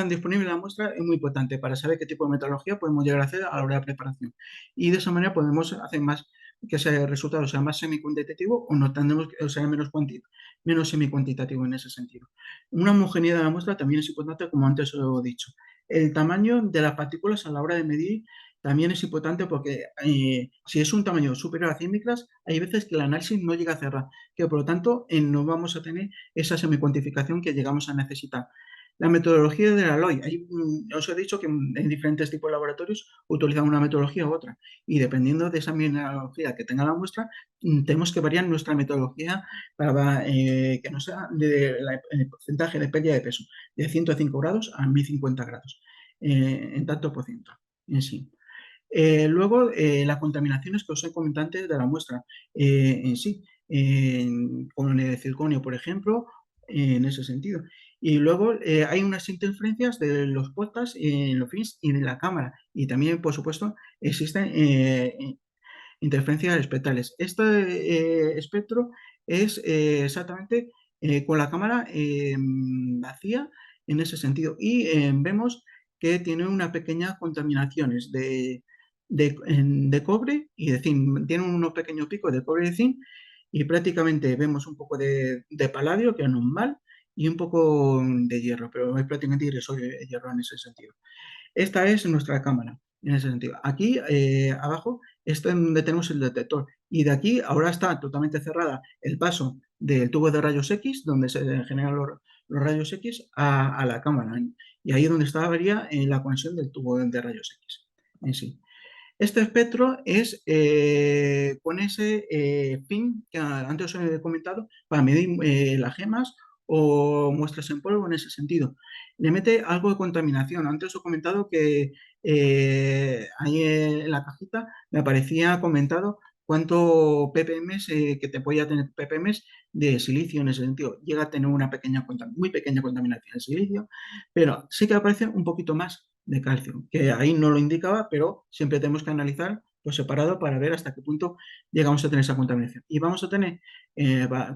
disponible de la muestra es muy importante para saber qué tipo de metodología podemos llegar a hacer a la hora de preparación. Y de esa manera podemos hacer más que ese resultado sea más semi-cuantitativo o no tendremos que sea menos semi-cuantitativo en ese sentido. Una homogeneidad de la muestra también es importante, como antes os he dicho. El tamaño de las partículas a la hora de medir también es importante porque si es un tamaño superior a 100 micras, hay veces que el análisis no llega a cerrar, que por lo tanto no vamos a tener esa semicuantificación que llegamos a necesitar. La metodología de la LOI. Os he dicho que en diferentes tipos de laboratorios utilizan una metodología u otra y dependiendo de esa metodología que tenga la muestra, tenemos que variar nuestra metodología para que no sea el porcentaje de pérdida de peso de 105 grados a 1050 grados en tanto por ciento en sí. Luego, las contaminaciones que os he comentado antes de la muestra en sí, con el circonio, por ejemplo, en ese sentido. Y luego hay unas interferencias de los podcasts en los fins y de la cámara. Y también, por supuesto, existen interferencias espectrales. Este espectro es exactamente con la cámara vacía en ese sentido. Y vemos que tiene unas pequeñas contaminaciones de cobre y de zinc. Tiene unos pequeños picos de cobre y de zinc y prácticamente vemos un poco de paladio, que es normal, y un poco de hierro, pero es prácticamente irrisorio el hierro en ese sentido. Esta es nuestra cámara, en ese sentido. Aquí abajo es donde tenemos el detector y de aquí ahora está totalmente cerrada el paso del tubo de rayos X, donde se generan los rayos X, a la cámara. Y ahí es donde estaría la conexión del tubo de rayos X en sí. Este espectro es con ese fin que antes os he comentado para medir las gemas o muestras en polvo en ese sentido. Le mete algo de contaminación. Antes os he comentado que ahí en la cajita me aparecía comentado cuánto ppm que te podía tener ppm de silicio en ese sentido. Llega a tener una muy pequeña contaminación de silicio, pero sí que aparece un poquito más de calcio, que ahí no lo indicaba, pero siempre tenemos que analizar por separado para ver hasta qué punto llegamos a tener esa contaminación. Y vamos a tener,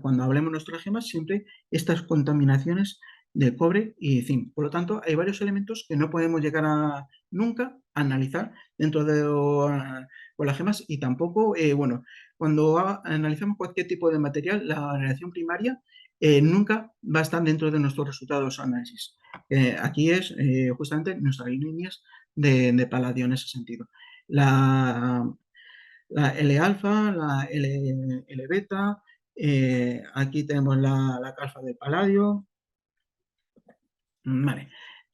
cuando hablemos de nuestras gemas, siempre estas contaminaciones de cobre y zinc. Por lo tanto, hay varios elementos que no podemos llegar a nunca a analizar dentro de con las gemas y tampoco, bueno, cuando analizamos cualquier tipo de material, la relación primaria nunca va a estar dentro de nuestros resultados de análisis. Aquí es justamente nuestras líneas de paladio en ese sentido. La L-alfa, la L-beta, aquí tenemos la alfa de paladio. Vale.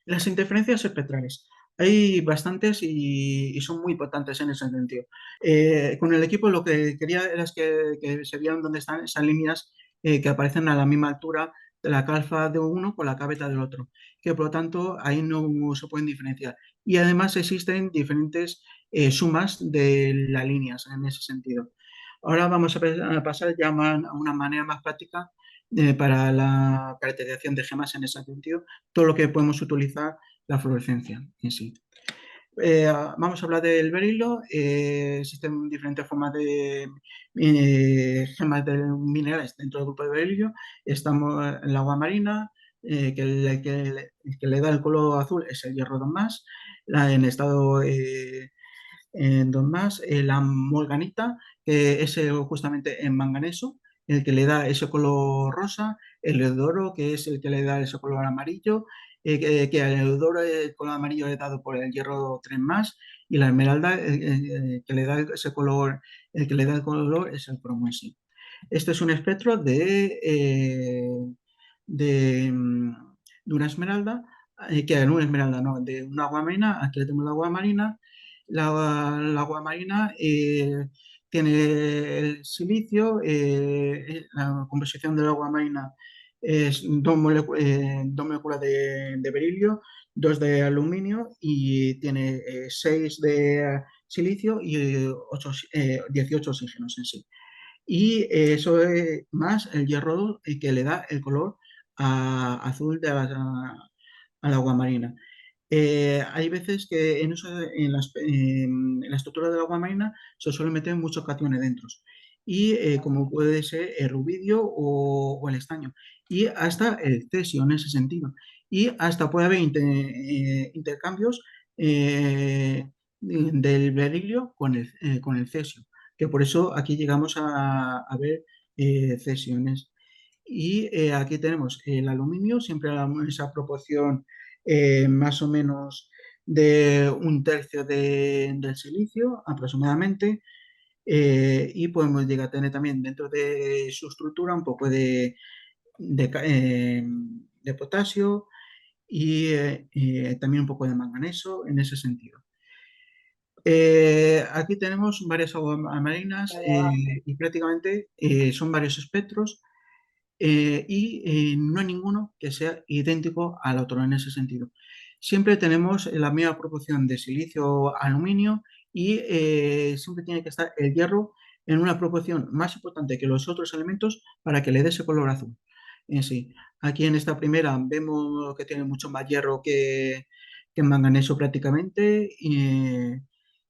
Las interferencias espectrales. Hay bastantes y son muy importantes en ese sentido. Con el equipo lo que quería era que se vieran dónde están esas líneas que aparecen a la misma altura de la alfa de uno con la beta del otro, que por lo tanto ahí no se pueden diferenciar. Y además existen diferentes sumas de las líneas en ese sentido. Ahora vamos a pasar ya a una manera más práctica para la caracterización de gemas en ese sentido, todo lo que podemos utilizar la fluorescencia en sí. Vamos a hablar del berilo. Existen diferentes formas de gemas de minerales dentro del grupo de berilio. Estamos en el agua marina, que le da el color azul es el hierro 2+, en estado en 2+, la molganita, que es justamente en manganeso, el que le da ese color rosa, el oro, que es el que le da ese color amarillo, que el eudoro, el color amarillo es dado por el hierro 3 más, y la esmeralda, que le da ese color, el que le da el color es el cromo en sí. Este es un espectro de, mm, de una esmeralda, que era una esmeralda, no, de una agua marina. Aquí tenemos la agua marina. La agua marina tiene el silicio, la composición del agua marina es dos moléculas de berilio, dos de aluminio, y tiene 6 de silicio y 18 oxígenos en sí. Y eso es más el hierro que le da el color azul al agua marina. Hay veces que en la estructura del agua marina se suelen meter muchos cationes dentro. Y como puede ser el rubidio o el estaño. Y hasta el cesio en ese sentido. Y hasta puede haber intercambios del berilio con el cesio. Que por eso aquí llegamos a ver cesiones. Y aquí tenemos el aluminio, siempre en esa proporción más o menos de un tercio del silicio aproximadamente, y podemos llegar a tener también dentro de su estructura un poco de potasio y también un poco de manganeso en ese sentido. Aquí tenemos varias aguas marinas y prácticamente son varios espectros, y no hay ninguno que sea idéntico al otro en ese sentido. Siempre tenemos la misma proporción de silicio-aluminio, y siempre tiene que estar el hierro en una proporción más importante que los otros elementos para que le dé ese color azul. En sí. Aquí en esta primera vemos que tiene mucho más hierro que manganeso prácticamente,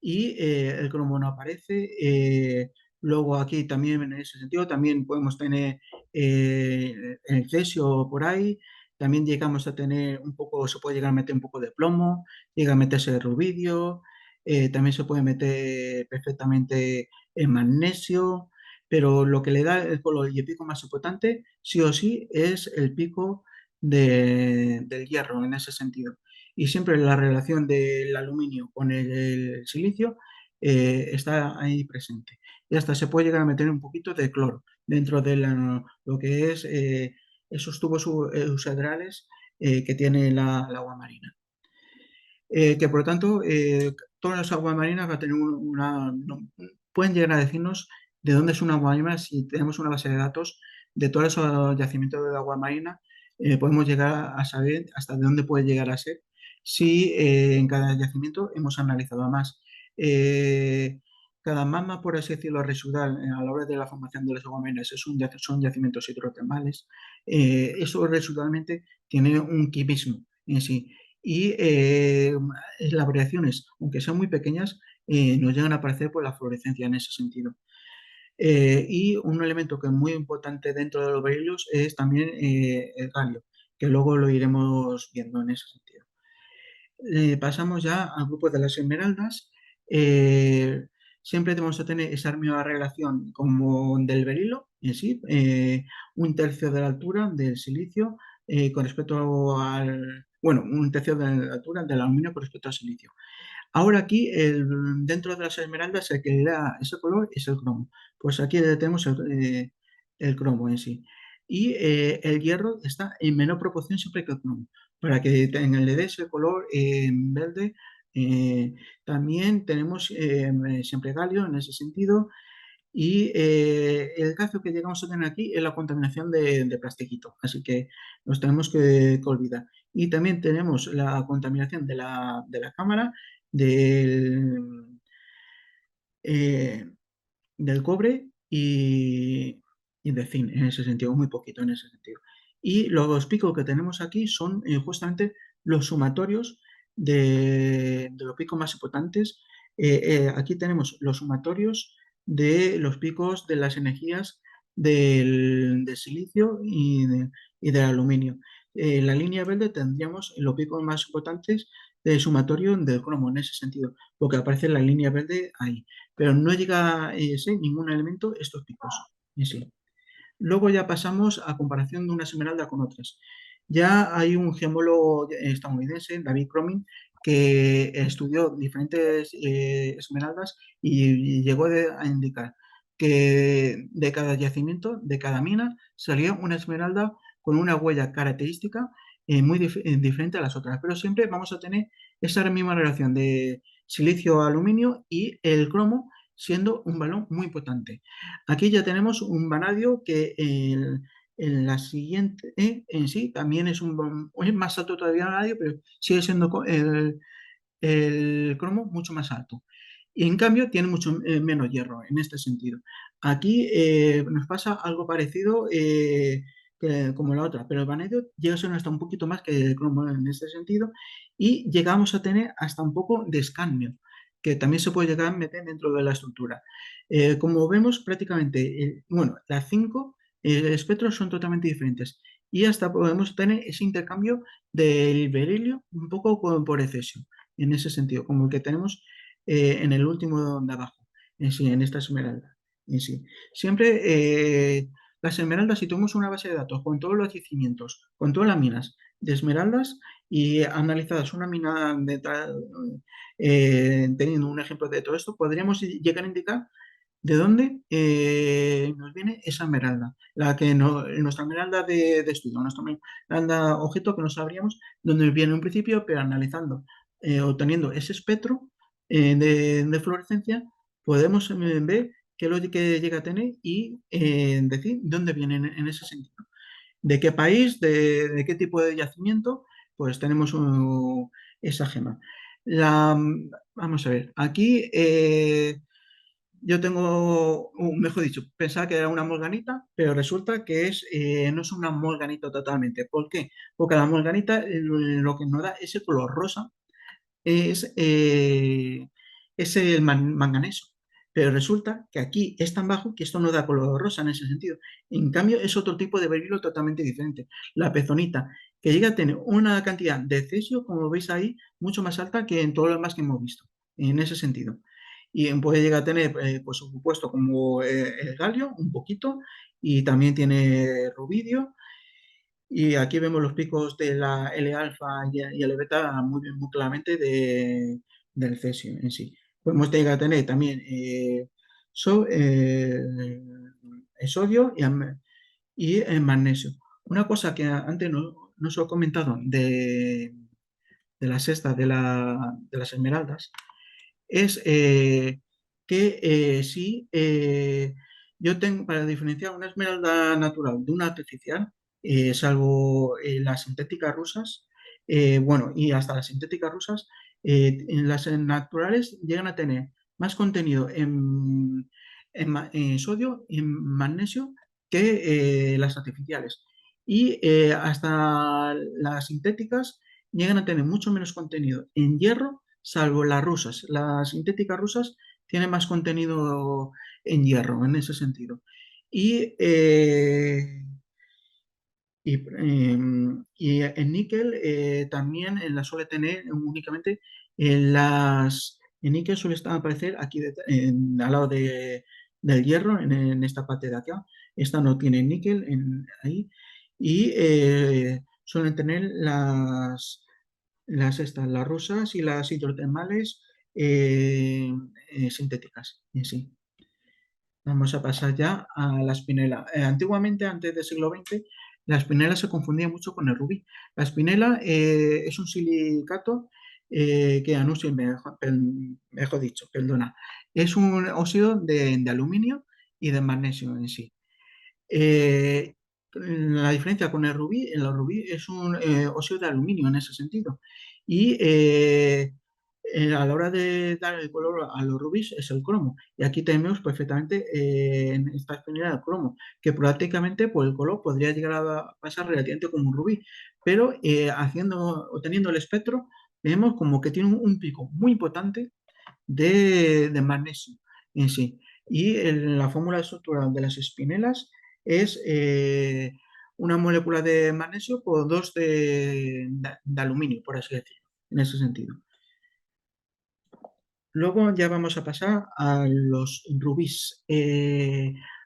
y el cromo no aparece. Luego aquí también en ese sentido también podemos tener el cesio por ahí. También llegamos a tener un poco, se puede llegar a meter un poco de plomo, llega a meterse rubidio, también se puede meter perfectamente el magnesio, pero lo que le da el color y el pico más importante, sí o sí, es el pico del hierro en ese sentido. Y siempre la relación del aluminio con el silicio está ahí presente. Y hasta se puede llegar a meter un poquito de cloro dentro de lo que es esos tubos eusedrales que tiene la agua marina. Que por lo tanto, todas las aguas marinas va a tener pueden llegar a decirnos de dónde es una agua marina. Si tenemos una base de datos de todos esos yacimientos de agua marina, podemos llegar a saber hasta de dónde puede llegar a ser si en cada yacimiento hemos analizado más. Eh, Cada magma, por así decirlo, residual a la hora de la formación de las aguas marinas son yacimientos hidrotermales. Eso residualmente tiene un químico en sí. Y las variaciones, aunque sean muy pequeñas, nos llegan a aparecer por la fluorescencia en ese sentido. Y un elemento que es muy importante dentro de los berilios es también el galio, que luego lo iremos viendo en ese sentido. Pasamos ya al grupo de las esmeraldas. Eh, Siempre vamos a tener esa misma relación como del berilo en sí, un tercio de la altura del silicio con respecto bueno, un tercio de la altura del aluminio con respecto al silicio. Ahora aquí, dentro de las esmeraldas, el que le da ese color es el cromo. Pues aquí tenemos el cromo en sí. Y el hierro está en menor proporción siempre que el cromo, para que le dé ese color verde. Eh, También tenemos siempre galio en ese sentido. Y el caso que llegamos a tener aquí es la contaminación de plastiquito, así que nos tenemos que olvidar. Y también tenemos la contaminación de la cámara, del, eh, del cobre y del zinc, en ese sentido, muy poquito en ese sentido. Y los picos que tenemos aquí son justamente los sumatorios de los picos más importantes. Aquí tenemos los sumatorios de los picos de las energías del silicio y del aluminio. En la línea verde tendríamos los picos más importantes del sumatorio del cromo en ese sentido, porque aparece la línea verde ahí, pero no llega a ser ningún elemento estos picos en sí. Luego ya pasamos a comparación de una esmeralda con otras. Ya hay un gemólogo estadounidense, David Cromin, que estudió diferentes esmeraldas y llegó a indicar que de cada yacimiento, de cada mina, salía una esmeralda con una huella característica diferente a las otras, pero siempre vamos a tener esa misma relación de silicio-aluminio y el cromo siendo un valor muy importante. Aquí ya tenemos un vanadio que en la siguiente, en sí, también es más alto todavía el vanadio, pero sigue siendo el cromo mucho más alto. Y en cambio tiene mucho menos hierro en este sentido. Aquí nos pasa algo parecido como la otra, pero el vanadio llega a ser hasta un poquito más que el cromo en este sentido y llegamos a tener hasta un poco de escambio, que también se puede llegar a meter dentro de la estructura. Como vemos, prácticamente, bueno, las cinco espectros son totalmente diferentes y hasta podemos tener ese intercambio del berilio un poco por el cesio en ese sentido, como el que tenemos en el último de abajo, en sí, en esta esmeralda. En sí. Siempre las esmeraldas, si tenemos una base de datos con todos los yacimientos, con todas las minas de esmeraldas y analizadas una mina de teniendo un ejemplo de todo esto, podríamos llegar a indicar de dónde nos viene esa esmeralda, la que nuestra esmeralda de estudio, nuestra esmeralda objeto que no sabríamos dónde viene en un principio, pero analizando, obteniendo ese espectro de fluorescencia, podemos ver qué es lo que llega a tener y decir dónde viene en ese sentido. De qué país, de qué tipo de yacimiento, pues tenemos esa gema. Vamos a ver, aquí yo tengo, mejor dicho, pensaba que era una molganita, pero resulta que no es una molganita totalmente. ¿Por qué? Porque la molganita lo que nos da ese color rosa es, es el manganeso. Pero resulta que aquí es tan bajo que esto no da color rosa en ese sentido. En cambio, es otro tipo de berilo totalmente diferente. La pezonita, que llega a tener una cantidad de cesio, como veis ahí, mucho más alta que en todo lo demás que hemos visto, en ese sentido. Y puede llegar a tener, pues, por supuesto, como el galio, un poquito, y también tiene rubidio, y aquí vemos los picos de la L-alfa y L-beta muy, muy claramente del cesio en sí. Podemos llegar a tener también sodio y magnesio. Una cosa que antes no os he comentado de la sexta de las esmeraldas es que si yo tengo, para diferenciar una esmeralda natural de una artificial, salvo las sintéticas rusas, bueno, y hasta las sintéticas rusas, en las naturales llegan a tener más contenido en sodio y en magnesio que las artificiales. Y hasta las sintéticas llegan a tener mucho menos contenido en hierro, salvo las rusas. Las sintéticas rusas tienen más contenido en hierro en ese sentido. Y, y en níquel también la suele tener únicamente en níquel suele aparecer aquí al lado del hierro, en esta parte de acá. Esta no tiene níquel ahí. Y suelen tener las rusas y las hidrotermales sintéticas en sí. Vamos a pasar ya a la espinela. Antiguamente, antes del siglo XX, la espinela se confundía mucho con el rubí. La espinela es un silicato que anuncio, mejor dicho, perdona, es un óxido de aluminio y de magnesio en sí. La diferencia con el rubí es un óxido de aluminio en ese sentido. Y a la hora de dar el color a los rubíes es el cromo. Y aquí tenemos perfectamente en esta espinela el cromo, que prácticamente por el color podría llegar a pasar relativamente como un rubí. Pero obteniendo el espectro, vemos como que tiene un pico muy importante de magnesio en sí. Y la fórmula estructural de las espinelas es una molécula de magnesio por dos de aluminio, por así decirlo, en ese sentido. Luego ya vamos a pasar a los rubíes.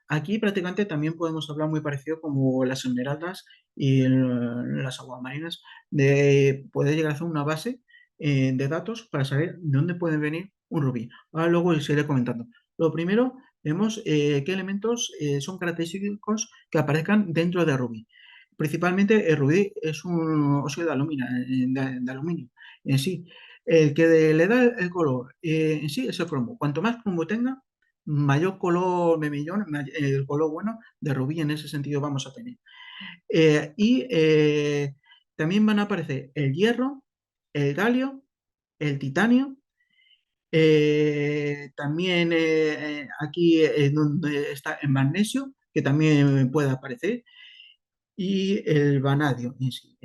aquí prácticamente también podemos hablar muy parecido como las esmeraldas y las aguamarinas, de poder llegar a hacer una base de datos para saber de dónde puede venir un rubí. Ahora luego os iré comentando. Lo primero, vemos qué elementos son característicos que aparezcan dentro de rubí. Principalmente el rubí es un óxido de aluminio, de aluminio en sí. El que le da el color en sí es el cromo. Cuanto más cromo tenga, mayor color memillón, el color bueno de rubí en ese sentido vamos a tener. Y también van a aparecer el hierro, el galio, el titanio. También aquí donde está el magnesio, que también puede aparecer, y el vanadio en sí.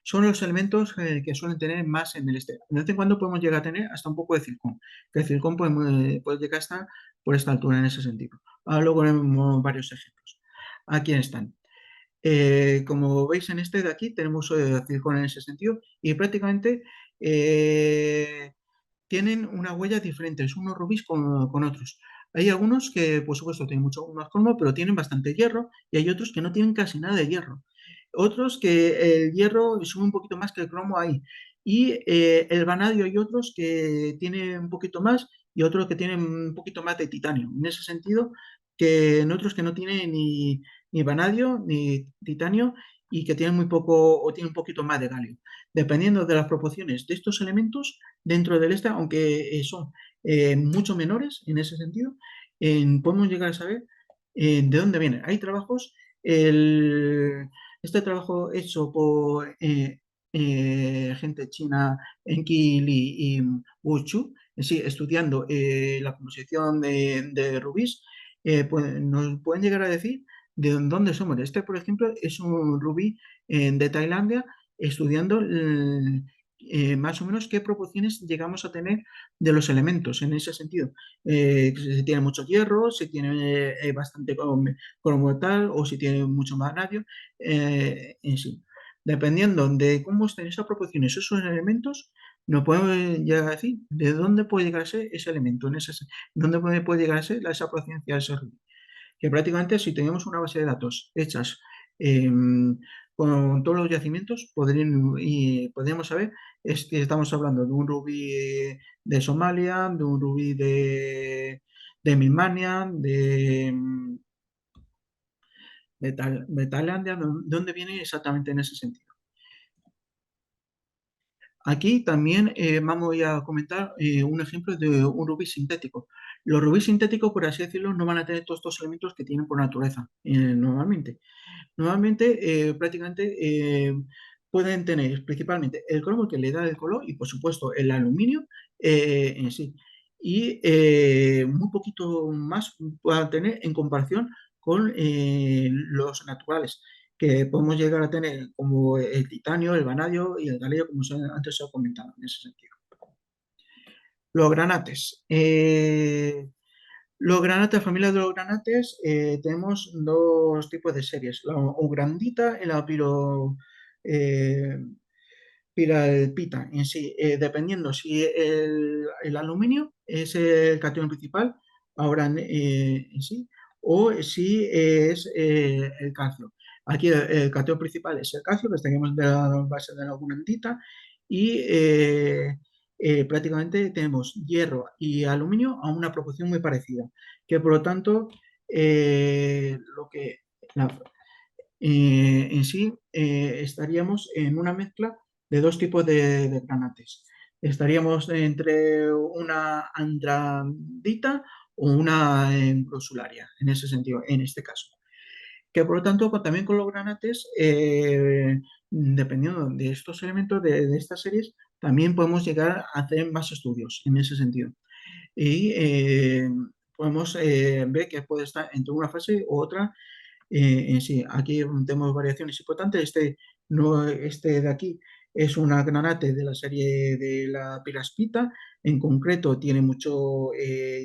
Son los elementos que suelen tener más en el este. De vez en cuando podemos llegar a tener hasta un poco de circón, que el circón puede llegar a estar por esta altura en ese sentido. Ahora luego veremos varios ejemplos. Aquí están. Como veis en este de aquí tenemos circón en ese sentido y prácticamente eh, tienen una huella diferente, es unos rubíes con otros. Hay algunos que, por supuesto, tienen mucho más cromo, pero tienen bastante hierro, y hay otros que no tienen casi nada de hierro. Otros que el hierro sube un poquito más que el cromo ahí. Y el vanadio hay otros que tienen un poquito más y otros que tienen un poquito más de titanio. En ese sentido, que en otros que no tienen ni vanadio ni titanio y que tienen muy poco o tienen un poquito más de galio. Dependiendo de las proporciones de estos elementos, dentro del este, aunque son mucho menores en ese sentido, podemos llegar a saber de dónde vienen. Hay trabajos, este trabajo hecho por gente china, Enki Li y Wu Chu, sí, estudiando la composición de rubíes, pues nos pueden llegar a decir de dónde somos. Este, por ejemplo, es un rubí de Tailandia, estudiando más o menos qué proporciones llegamos a tener de los elementos en ese sentido. Si tiene mucho hierro, si tiene bastante cromo tal o si tiene mucho más radio en sí. Dependiendo de cómo estén esas proporciones, esos elementos, nos podemos llegar a decir de dónde puede llegar a ser ese elemento, dónde puede llegar a ser esa procedencia de ese ruido. Que prácticamente si tenemos una base de datos hechas eh, con todos los yacimientos, podríamos saber es que estamos hablando de un rubí de Somalia, de un rubí de Birmania, de Tailandia, ¿de dónde viene exactamente en ese sentido? Aquí también vamos a comentar un ejemplo de un rubí sintético. Los rubíes sintéticos, por así decirlo, no van a tener todos estos elementos que tienen por naturaleza normalmente. Normalmente, prácticamente, pueden tener principalmente el cromo que le da el color y, por supuesto, el aluminio en sí. Y muy poquito más puedan tener en comparación con los naturales, que podemos llegar a tener como el titanio, el vanadio y el galio, como antes os he comentado en ese sentido. Los granates. Los granates, familia de los granates, tenemos dos tipos de series, la grandita y la eh, piralpita en sí, dependiendo si el aluminio es el cation principal, ahora en sí, o si es el calcio. Aquí el cation principal es el calcio, que estaríamos de la base de la grandita, y prácticamente tenemos hierro y aluminio a una proporción muy parecida, que por lo tanto, lo que la- en sí estaríamos en una mezcla de dos tipos de granates. Estaríamos entre una andrandita o una grosularia, en ese sentido, en este caso. Que por lo tanto, también con los granates, dependiendo de estos elementos de estas series, también podemos llegar a hacer más estudios en ese sentido. Y podemos ver que puede estar entre una fase u otra en sí. Aquí tenemos variaciones importantes. Este de aquí es una granate de la serie de la piraspita. En concreto, tiene mucho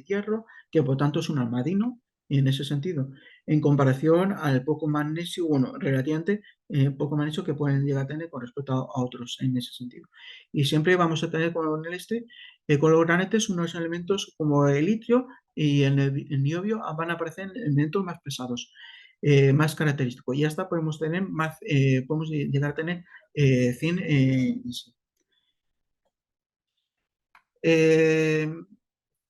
hierro, que por tanto es un armadino en ese sentido. en comparación al poco magnesio, bueno, relativamente poco magnesio que pueden llegar a tener con respecto a otros en ese sentido. Y siempre vamos a tener con con los granetes unos elementos como el litio y el niobio van a aparecer elementos más pesados, más característicos. Y hasta podemos tener más, podemos llegar a tener zinc en sí. Eh,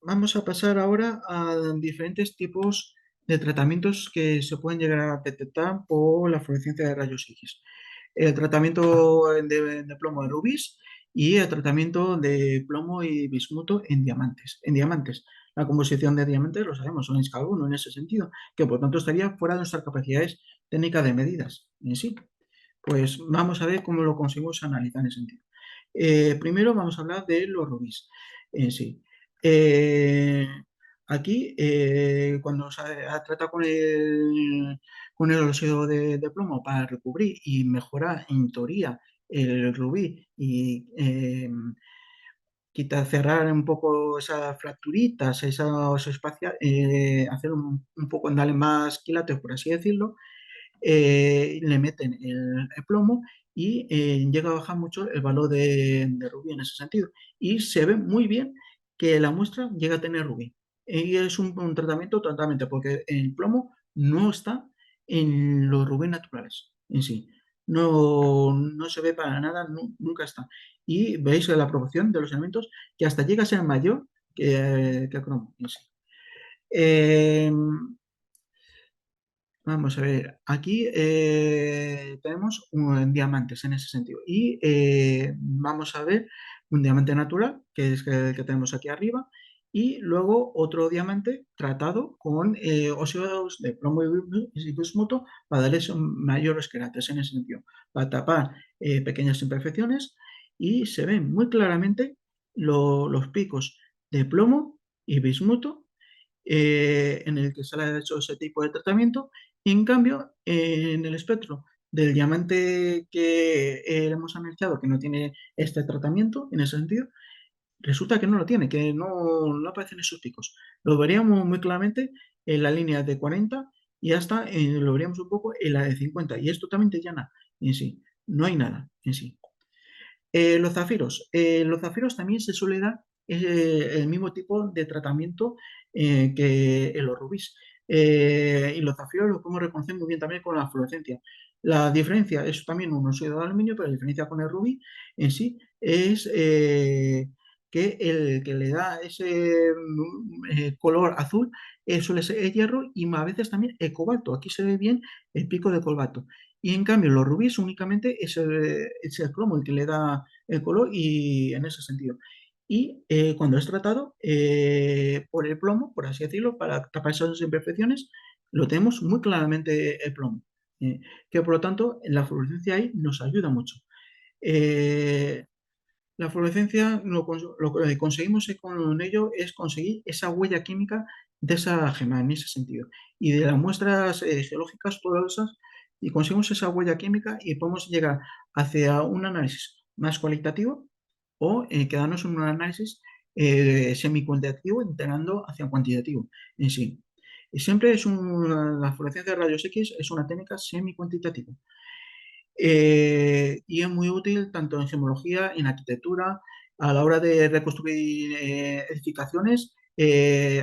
Vamos a pasar ahora a diferentes tipos de tratamientos que se pueden llegar a detectar por la fluorescencia de rayos X. El tratamiento de plomo de rubíes y el tratamiento de plomo y bismuto en diamantes. En diamantes, la composición de diamantes, lo sabemos, son carbono en ese sentido, que por tanto estaría fuera de nuestras capacidades técnicas de medidas en sí. Pues vamos a ver cómo lo conseguimos analizar en ese sentido. Primero vamos a hablar de los rubíes en sí. Eh, Aquí, cuando se trata con el óxido de plomo para recubrir y mejorar, en teoría, el rubí y cerrar un poco esas fracturitas, esos espacios, hacer un poco, darle más quilates, por así decirlo, le meten el plomo y llega a bajar mucho el valor de rubí en ese sentido. Y se ve muy bien que la muestra llega a tener rubí. Y es un tratamiento totalmente, porque el plomo no está en los rubíes naturales en sí. No, no se ve para nada, nunca está. Y veis la proporción de los elementos que hasta llega a ser mayor que el cromo en sí. Eh, Vamos a ver, aquí tenemos diamantes en ese sentido y vamos a ver un diamante natural, que es el que tenemos aquí arriba, y luego otro diamante tratado con óxidos de plomo y bismuto para darles mayores querates en ese sentido, para tapar pequeñas imperfecciones y se ven muy claramente los picos de plomo y bismuto en el que se le ha hecho ese tipo de tratamiento. Y en cambio, en el espectro del diamante que hemos analizado, que no tiene este tratamiento en ese sentido, resulta que no lo tiene, que no aparecen esos picos. Lo veríamos muy claramente en la línea de 40 y hasta lo veríamos un poco en la de 50. Y es totalmente llana en sí, no hay nada en sí. Los zafiros también se suele dar el mismo tipo de tratamiento que en los rubíes. Y los zafiros los podemos reconocer muy bien también con la fluorescencia. La diferencia es también un óxido de aluminio, pero la diferencia con el rubí en sí es que el que le da ese color azul suele ser el hierro y a veces también el cobalto. Aquí se ve bien el pico de cobalto. Y en cambio, los rubíes únicamente es el cromo el que le da el color y en ese sentido. Y cuando es tratado por el plomo, por así decirlo, para tapar esas imperfecciones, lo tenemos muy claramente el plomo. eh, que por lo tanto, la fluorescencia ahí nos ayuda mucho. Eh, la fluorescencia, lo que conseguimos con ello es conseguir esa huella química de esa gema en ese sentido. Y de las muestras geológicas, todas esas, y conseguimos esa huella química y podemos llegar hacia un análisis más cualitativo o quedarnos en un análisis semi-cuantitativo integrando hacia cuantitativo en sí. Y siempre la fluorescencia de rayos X es una técnica semi-cuantitativa. Y es muy útil tanto en gemología, en arquitectura, a la hora de reconstruir edificaciones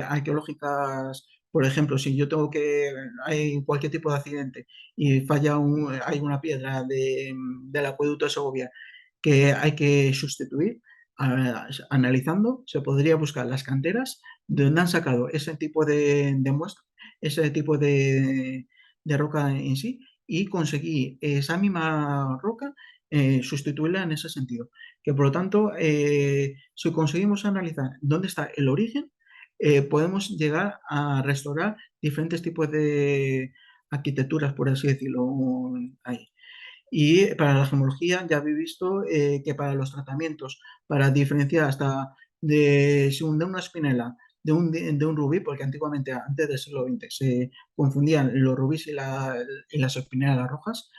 arqueológicas. Por ejemplo, si yo hay cualquier tipo de accidente y hay una piedra del acueducto de Segovia que hay que sustituir, analizando, se podría buscar las canteras de donde han sacado ese tipo de muestra, ese tipo de roca en sí, y conseguir esa misma roca sustituirla en ese sentido. Que por lo tanto, si conseguimos analizar dónde está el origen, podemos llegar a restaurar diferentes tipos de arquitecturas, por así decirlo, ahí. Y para la gemología ya habéis visto que para los tratamientos, para diferenciar hasta según de una espinela de un rubí, porque antiguamente, antes del siglo XX, se confundían los rubíes y las espinelas rojas,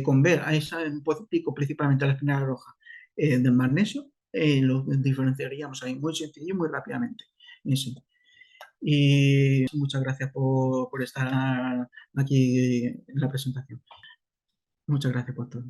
con ver a ese pico, principalmente a la espinela roja del magnesio, lo diferenciaríamos ahí muy sencillo y muy rápidamente. Y sí. y muchas gracias por estar aquí en la presentación. Muchas gracias por todo.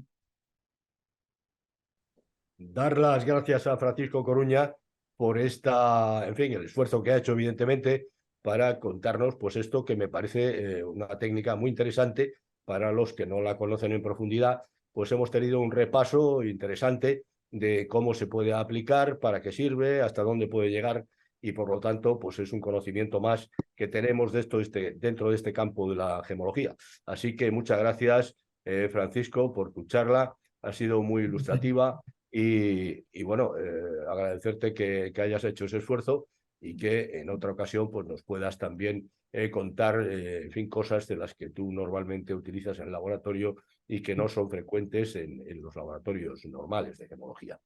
Dar las gracias a Francisco Coruña por en fin, el esfuerzo que ha hecho, evidentemente, para contarnos, pues esto que me parece una técnica muy interesante para los que no la conocen en profundidad. Pues hemos tenido un repaso interesante de cómo se puede aplicar, para qué sirve, hasta dónde puede llegar, y por lo tanto, pues es un conocimiento más que tenemos de dentro de este campo de la gemología. Así que muchas gracias, Francisco, por tu charla. Ha sido muy ilustrativa. Y bueno, agradecerte que hayas hecho ese esfuerzo y que en otra ocasión pues, nos puedas también contar, en fin, cosas de las que tú normalmente utilizas en el laboratorio y que no son frecuentes en los laboratorios normales de gemología.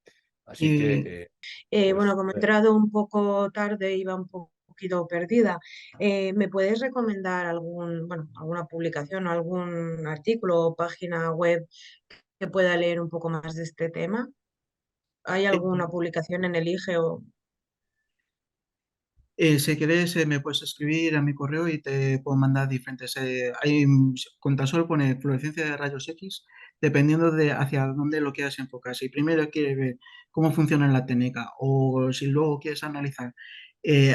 Así que, Y pues, Bueno, como he entrado un poco tarde, iba un poquito perdida. ¿Me puedes recomendar alguna publicación o algún artículo o página web que pueda leer un poco más de este tema? ¿Hay alguna publicación en el IGE o...? Si quieres, me puedes escribir a mi correo y te puedo mandar diferentes. Con tan solo pone fluorescencia de rayos X, dependiendo de hacia dónde lo quieras enfocar. Si primero quieres ver cómo funciona la técnica o si luego quieres analizar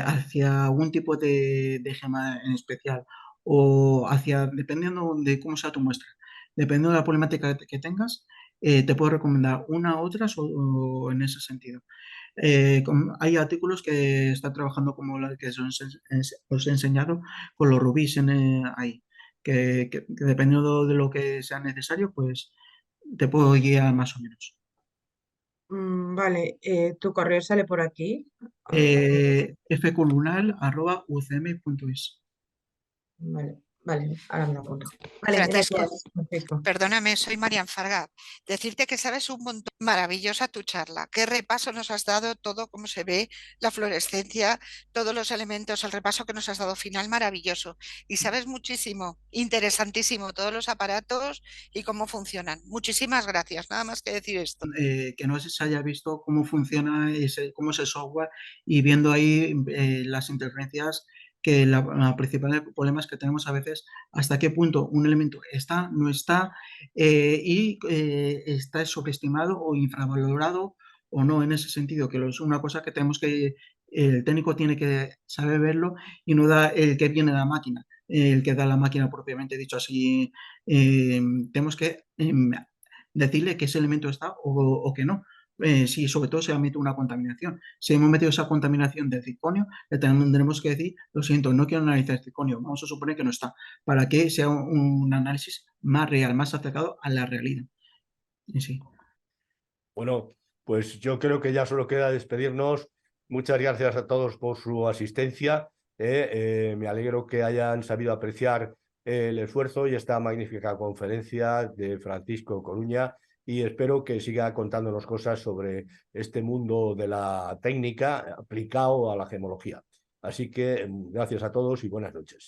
hacia algún tipo de gema en especial o dependiendo de cómo sea tu muestra, dependiendo de la problemática que tengas, te puedo recomendar una u otras o en ese sentido. Hay artículos que están trabajando como la que os he enseñado con los rubíes ahí, que dependiendo de lo que sea necesario, pues te puedo guiar más o menos. Vale, ¿tu correo sale por aquí? A ver, fcolunal@ucm.es. vale, ahora me lo apunto. Vale, Francesco, gracias, Francisco. perdóname, soy Marian Fargat. Decirte que sabes un montón, maravillosa tu charla. Qué repaso nos has dado, todo cómo se ve la fluorescencia, todos los elementos, el repaso que nos has dado final, maravilloso. Y sabes muchísimo, interesantísimo, todos los aparatos y cómo funcionan. Muchísimas gracias, nada más que decir esto. Que no se haya visto cómo funciona, cómo es el software y viendo ahí las interferencias que la principal problema es que tenemos a veces hasta qué punto un elemento está, no está está subestimado o infravalorado o no en ese sentido, que es una cosa que el técnico tiene que saber verlo y no da el que viene de la máquina, el que da la máquina propiamente dicho así. Tenemos que decirle que ese elemento está o que no. Si sobre todo se ha metido una contaminación. Si hemos metido esa contaminación de circonio, le tendremos que decir, lo siento, no quiero analizar circonio, vamos a suponer que no está, para que sea un análisis más real, más acercado a la realidad. Sí. bueno, pues yo creo que ya solo queda despedirnos. Muchas gracias a todos por su asistencia. Me alegro que hayan sabido apreciar el esfuerzo y esta magnífica conferencia de Francisco Coruña, y espero que siga contándonos cosas sobre este mundo de la técnica aplicado a la gemología. Así que gracias a todos y buenas noches.